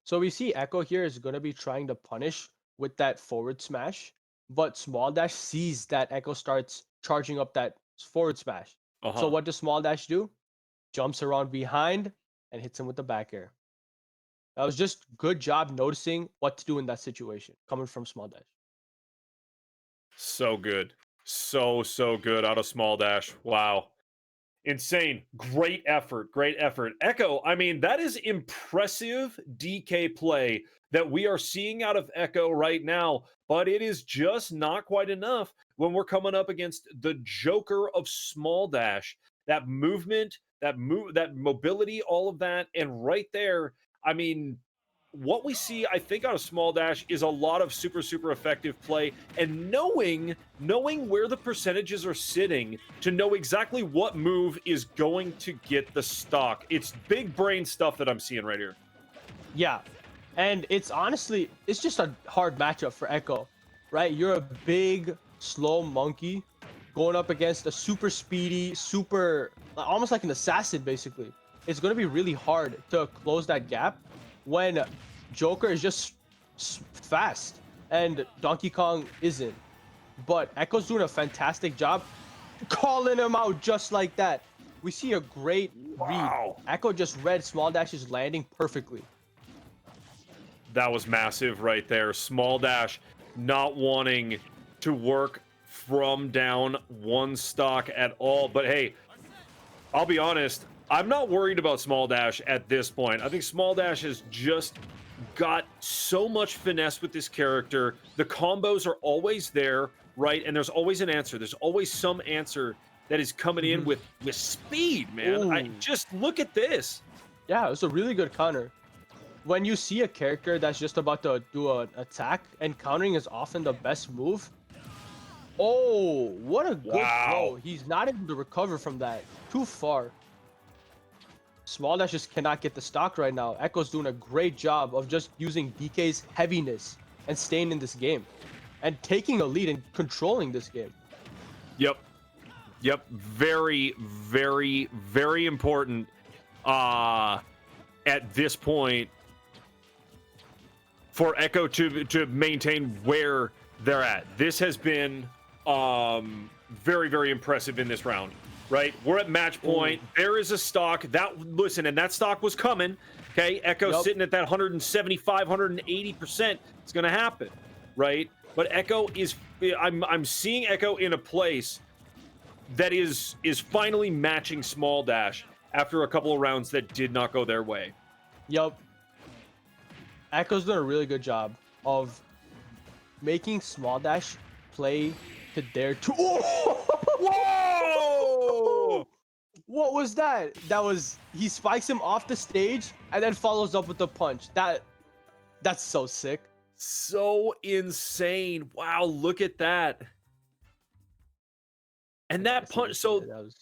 So we see Echo here is going to be trying to punish with that forward smash, but Small Dash sees that Echo starts charging up that forward smash. So Uh-huh. what does Small Dash do? Jumps around behind and hits him with the back air. That was just good job noticing what to do in that situation coming from Small Dash. So good. So good out of Small Dash. Wow. Insane. Great effort. Great effort. Echo, I mean, that is impressive DK play that we are seeing out of Echo right now, but it is just not quite enough when we're coming up against the Joker of Small Dash. That movement, that mobility, all of that, and right there, I mean, what we see, I think, out of Small Dash is a lot of super effective play, and knowing where the percentages are sitting to know exactly what move is going to get the stock. It's big brain stuff that I'm seeing right here. Yeah. And it's honestly, it's just a hard matchup for Echo, right? You're a big, slow monkey going up against a super speedy, almost like an assassin, basically. It's going to be really hard to close that gap when Joker is just fast and Donkey Kong isn't. But Echo's doing a fantastic job calling him out just like that. We see a great read. Wow. Echo just read Small Dash's landing perfectly. That was massive right there. Small Dash not wanting to work from down one stock at all. But hey, I'll be honest, I'm not worried about Small Dash at this point. I think Small Dash has just got so much finesse with this character. The combos are always there, right? And there's always an answer. There's always some answer that is coming in with speed, man. I Ooh. just look at this. Yeah, it was a really good counter. When you see a character that's just about to do an attack and countering is often the best move. Oh, what a good throw. Wow. He's not able to recover from that. Too far. Small Dash just cannot get the stock right now. Echo's doing a great job of just using DK's heaviness and staying in this game. And taking a lead and controlling this game. Yep. Very important at this point for Echo to maintain where they're at. This has been very impressive in this round, right? We're at match point. Ooh. There is a stock and that stock was coming. Okay, Echo sitting at that 175, 180%. It's going to happen, right? But Echo is, I'm seeing Echo in a place that is finally matching Small Dash after a couple of rounds that did not go their way. Yup. Echo's done a really good job of making Small Dash play to their Whoa! What was that? That was he spikes him off the stage and then follows up with the punch. That's so sick. So insane. Wow, look at that. And that punch, so That was...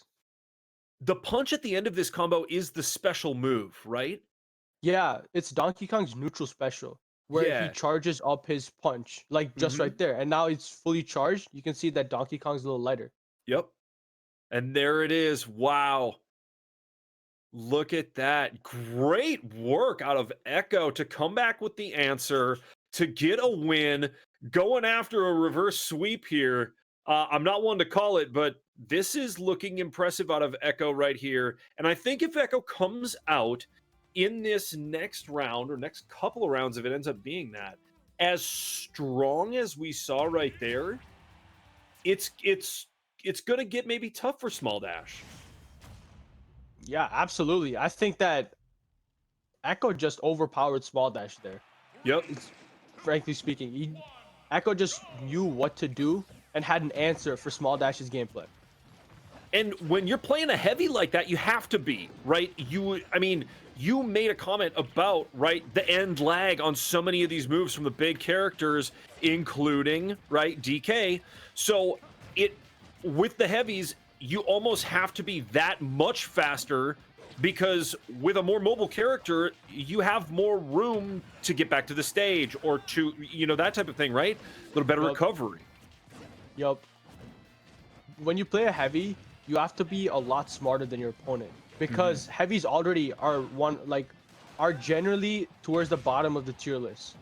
the punch at the end of this combo is the special move, right? Yeah, it's Donkey Kong's neutral special where Yeah. he charges up his punch like just right there, and now it's fully charged. You can see that Donkey Kong's a little lighter. Yep. And there it is. Wow. Look at that. Great work out of Echo to come back with the answer, to get a win, going after a reverse sweep here. I'm not one to call it, but this is looking impressive out of Echo right here. And I think if Echo comes out in this next round, or next couple of rounds, if it ends up being that, as strong as we saw right there, it's going to get maybe tough for Small Dash. Yeah, absolutely. I think that Echo just overpowered Small Dash there. Yep. Frankly speaking, Echo just knew what to do and had an answer for Small Dash's gameplay. And when you're playing a heavy like that, you have to be, right? You made a comment about, right, the end lag on so many of these moves from the big characters, including, right, DK. So with the heavies, you almost have to be that much faster, because with a more mobile character, you have more room to get back to the stage, or to, that type of thing, right? A little better recovery. Yup. When you play a heavy, you have to be a lot smarter than your opponent, because heavies already are generally towards the bottom of the tier list.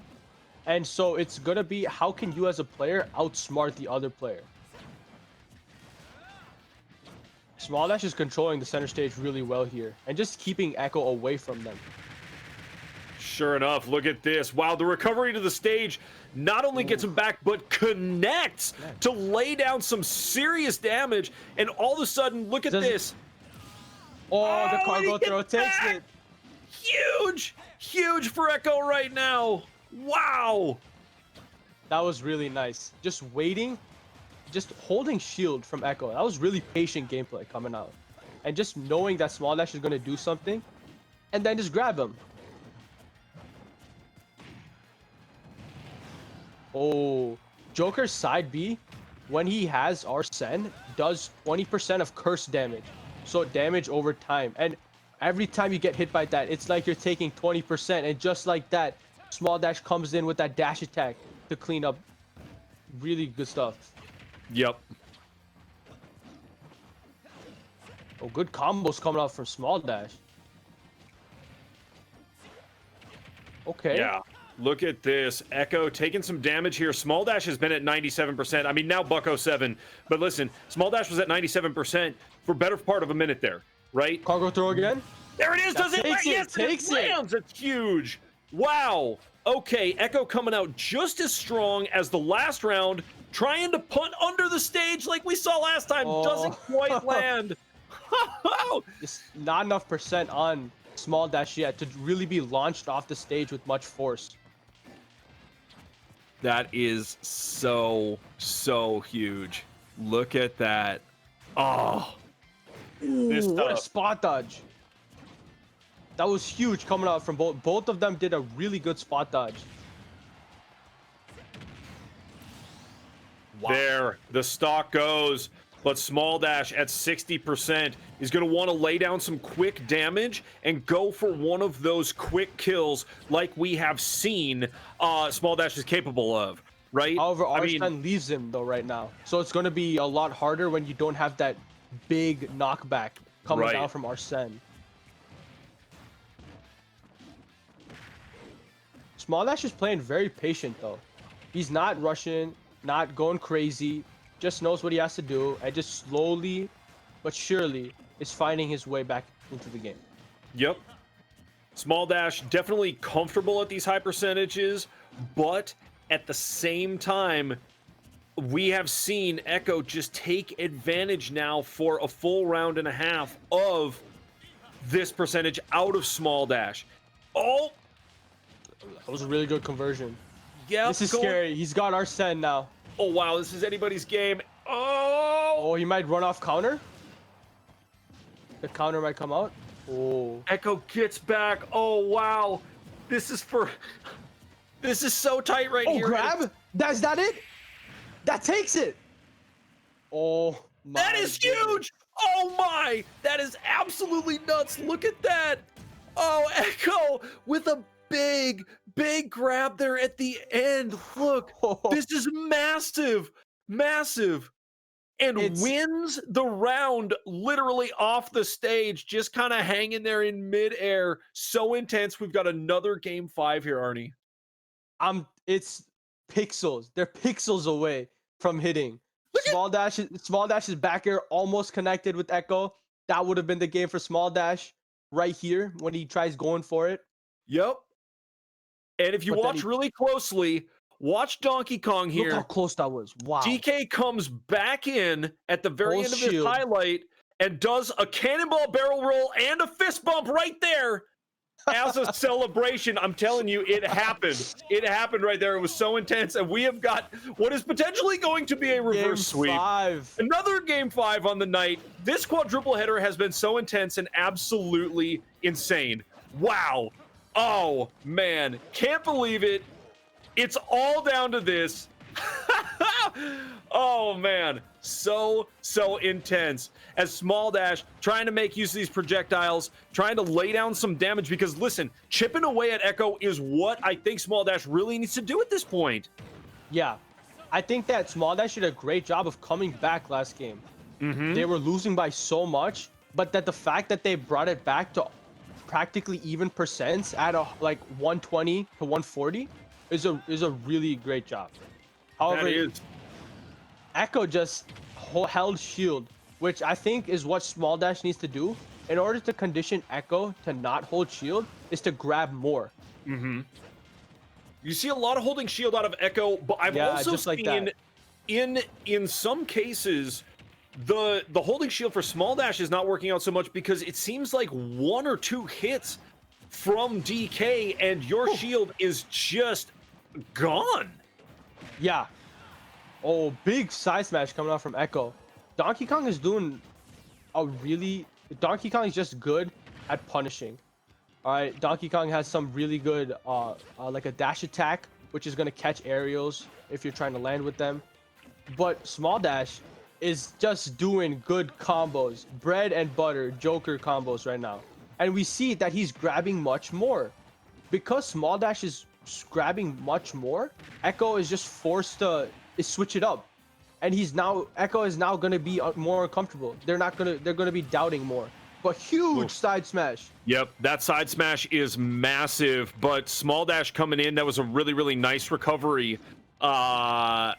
And so it's gonna be, how can you as a player outsmart the other player? Small Dash is controlling the center stage really well here and just keeping Echo away from them. Sure enough, look at this. Wow, the recovery to the stage not only gets him back, but connects to lay down some serious damage. And all of a sudden, look at this. Oh, the cargo throw takes it. Huge! Huge for Echo right now. Wow. That was really nice. Just waiting, just holding shield from Echo. That was really patient gameplay coming out. And just knowing that Small Dash is going to do something, and then just grab him. Oh, Joker's side B, when he has Arsene, does 20% of curse damage. So damage over time. And every time you get hit by that, it's like you're taking 20%. And just like that, Small Dash comes in with that dash attack to clean up. Really good stuff. Yep. Oh, good combos coming out from Small Dash. Okay. Yeah. Look at this. Echo taking some damage here. Small Dash has been at 97%. I mean, now Bucko 7. But listen, Small Dash was at 97% for better part of a minute there, right? Cargo throw again. There it is. Does it? Yes, it lands. It's huge. Wow. Okay, Echo coming out just as strong as the last round, trying to punt under the stage like we saw last time. Doesn't quite land. Just not enough percent on Small Dash yet to really be launched off the stage with much force. That is so huge. Look at that. Oh. Ooh, what a spot dodge. That was huge coming out from both. Both of them did a really good spot dodge. Wow. There, the stock goes. But Small Dash at 60% is going to want to lay down some quick damage and go for one of those quick kills like we have seen Small Dash is capable of, right? However, Arsene leaves him, though, right now. So it's going to be a lot harder when you don't have that big knockback coming down from Arsene. Small Dash is playing very patient, though. He's not rushing, not going crazy. Just knows what he has to do, and just slowly but surely is finding his way back into the game. Yep. Small Dash definitely comfortable at these high percentages, but at the same time, we have seen Echo just take advantage now for a full round and a half of this percentage out of small dash. Oh, That was a really good conversion. yeah. This is scary. He's got our send now. Oh, wow. This is anybody's game. Oh, Oh, he might run off counter. The counter might come out. Oh. Echo gets back. Oh, wow. This is so tight right here. Oh, grab? Is that it? That takes it. Oh, my That is goodness. huge. Oh, my. That is absolutely nuts. Look at that. Oh, Echo with a big grab there at the end. Look, this is massive, and wins the round literally off the stage, just kind of hanging there in midair. So intense. We've got another game 5 here, Arnie. It's pixels. They're pixels away from hitting. Small Dash's back air almost connected with Echo. That would have been the game for Small Dash right here when he tries going for it. Yep. And if you watch really closely, watch Donkey Kong here. Look how close that was. Wow. DK comes back in at the very end of his highlight and does a cannonball barrel roll and a fist bump right there as a celebration. I'm telling you, it happened. It happened right there. It was so intense. And we have got what is potentially going to be a reverse sweep. Game 5. Another game 5 on the night. This quadruple header has been so intense and absolutely insane. Wow. Oh, man. Can't believe it. It's all down to this. Oh, man. So intense. As Small Dash trying to make use of these projectiles, trying to lay down some damage, because listen, chipping away at Echo is what I think Small Dash really needs to do at this point. Yeah. I think that Small Dash did a great job of coming back last game. They were losing by so much, but that the fact that they brought it back to practically even percents at like 120 to 140 is a really great job. However, Echo just held shield, which I think is what Small Dash needs to do in order to condition Echo to not hold shield, is to grab more. You see a lot of holding shield out of Echo, but I've also seen in some cases the holding shield for Small Dash is not working out so much, because it seems like 1 or 2 hits from DK and your shield is just gone. Yeah. Oh, big side smash coming out from Echo. Donkey Kong is doing Donkey Kong is just good at punishing. All right, Donkey Kong has some really good like a dash attack, which is going to catch aerials if you're trying to land with them. But Small Dash is just doing good combos, bread and butter Joker combos right now. And we see that he's grabbing much more. Because Small Dash is grabbing much more, Echo is just forced to switch it up. And Echo is now going to be more uncomfortable. They're going to be doubting more. But huge side smash. Yep, that side smash is massive, but Small Dash coming in, that was a really nice recovery out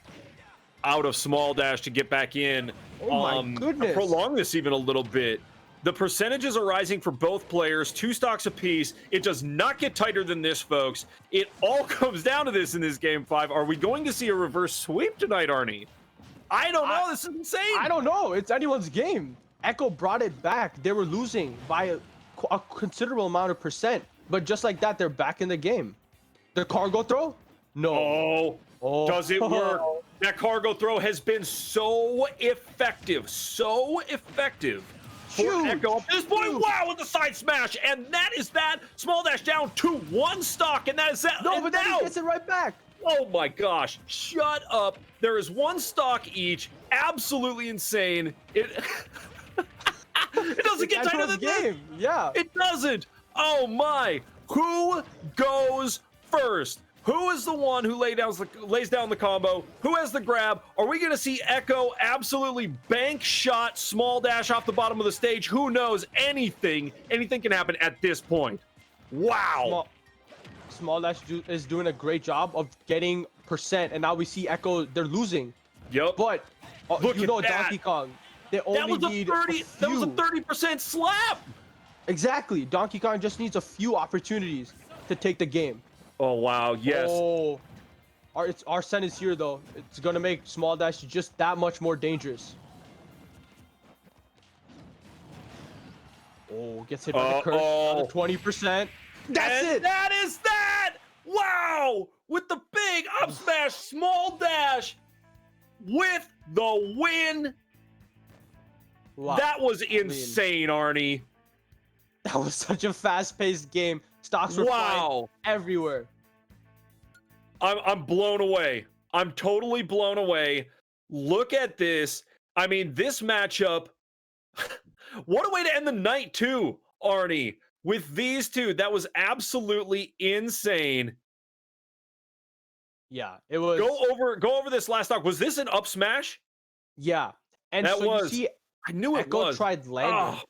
of Small Dash to get back in. Oh my goodness. Prolong this even a little bit. The percentages are rising for both players, 2 stocks apiece. It does not get tighter than this, folks. It all comes down to this in this game 5. Are we going to see a reverse sweep tonight, Arnie? I don't know. This is insane. I don't know. It's anyone's game. Echo brought it back. They were losing by a considerable amount of percent, but just like that, they're back in the game. The cargo throw? No. Oh, does it work? That cargo throw has been so effective for Echo at this point. Wow, with the side smash, and that is that. Small Dash down to 1 stock, and that is that. No, but then he gets it right back. Oh my gosh, shut up. There is 1 stock each. Absolutely insane. It doesn't get tighter than this. Yeah. It doesn't. Oh my. Who goes first? Who is the one who lays down the combo? Who has the grab? Are we going to see Echo absolutely bank shot Small Dash off the bottom of the stage? Who knows? Anything can happen at this point. Wow. Small Dash is doing a great job of getting percent, and now we see Echo, they're losing. Yep. But Look at that. Donkey Kong, they only need that was a 30% slap. Exactly. Donkey Kong just needs a few opportunities to take the game. Oh wow, yes. Oh. It's Arsene is here though. It's gonna make Small Dash just that much more dangerous. Oh, gets hit by the curse. Another Uh-oh. 20%. That's And it. that is that! Wow! With the big up smash, Small Dash with the win. Wow. That was I mean, insane, Arnie. that was such a fast-paced game. Stocks were flying Wow. everywhere. I'm blown away. I'm totally blown away. Look at this. I mean, this matchup. What a way to end the night, too, Arnie. With these two, that was absolutely insane. Yeah, it was. Go over this last stock. Was this an up smash? Yeah, and That so you was. see, I knew it Echo was. tried landing. Oh,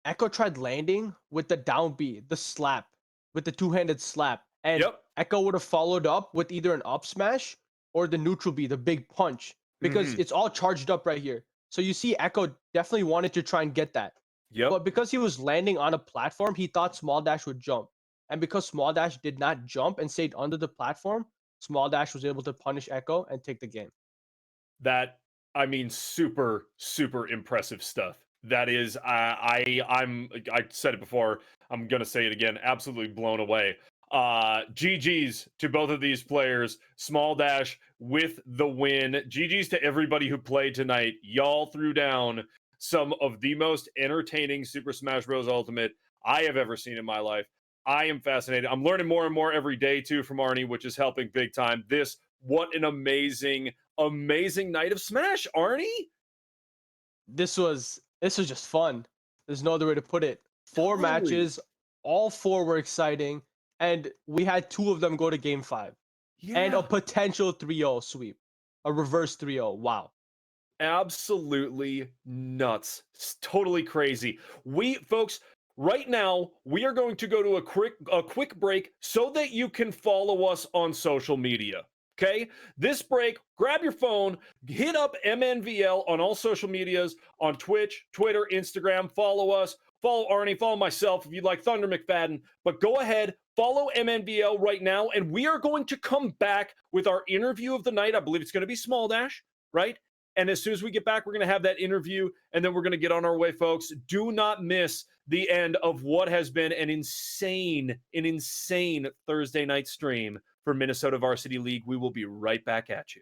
Echo tried landing with the down B, the slap, with the two-handed slap, and yep. Echo would have followed up with either an up smash or the neutral B, the big punch, because Mhm. it's all charged up right here. So you see, Echo definitely wanted to try and get that, Yep. but because he was landing on a platform, he thought Small Dash would jump, and because Small Dash did not jump and stayed under the platform, Small Dash was able to punish Echo and take the game. That, I mean, super, super impressive stuff. That is, I said it before. I'm gonna say it again. Absolutely blown away. GG's to both of these players. Small Dash with the win. GG's to everybody who played tonight. Y'all threw down some of the most entertaining Super Smash Bros. Ultimate I have ever seen in my life. I am fascinated. I'm learning more and more every day too from Arnie, which is helping big time. What an amazing night of Smash, Arnie. This was just fun. There's no other way to put it. Four Totally. matches, all four were exciting, and we had two of them go to game 5. And Yeah. a potential 3-0 sweep. A reverse 3-0. Wow. Absolutely nuts. It's totally crazy. Folks, right now we are going to go to a quick break so that you can follow us on social media. Okay? This break, grab your phone, hit up MNVL on all social medias, on Twitch, Twitter, Instagram, follow us, follow Arnie, follow myself if you'd like Thunder McFadden, but go ahead, follow MNVL right now, and we are going to come back with our interview of the night. I believe it's going to be Small Dash, right? And as soon as we get back, we're going to have that interview, and then we're going to get on our way, folks. Do not miss the end of what has been an insane Thursday night stream for Minnesota Varsity League. We will be right back at you.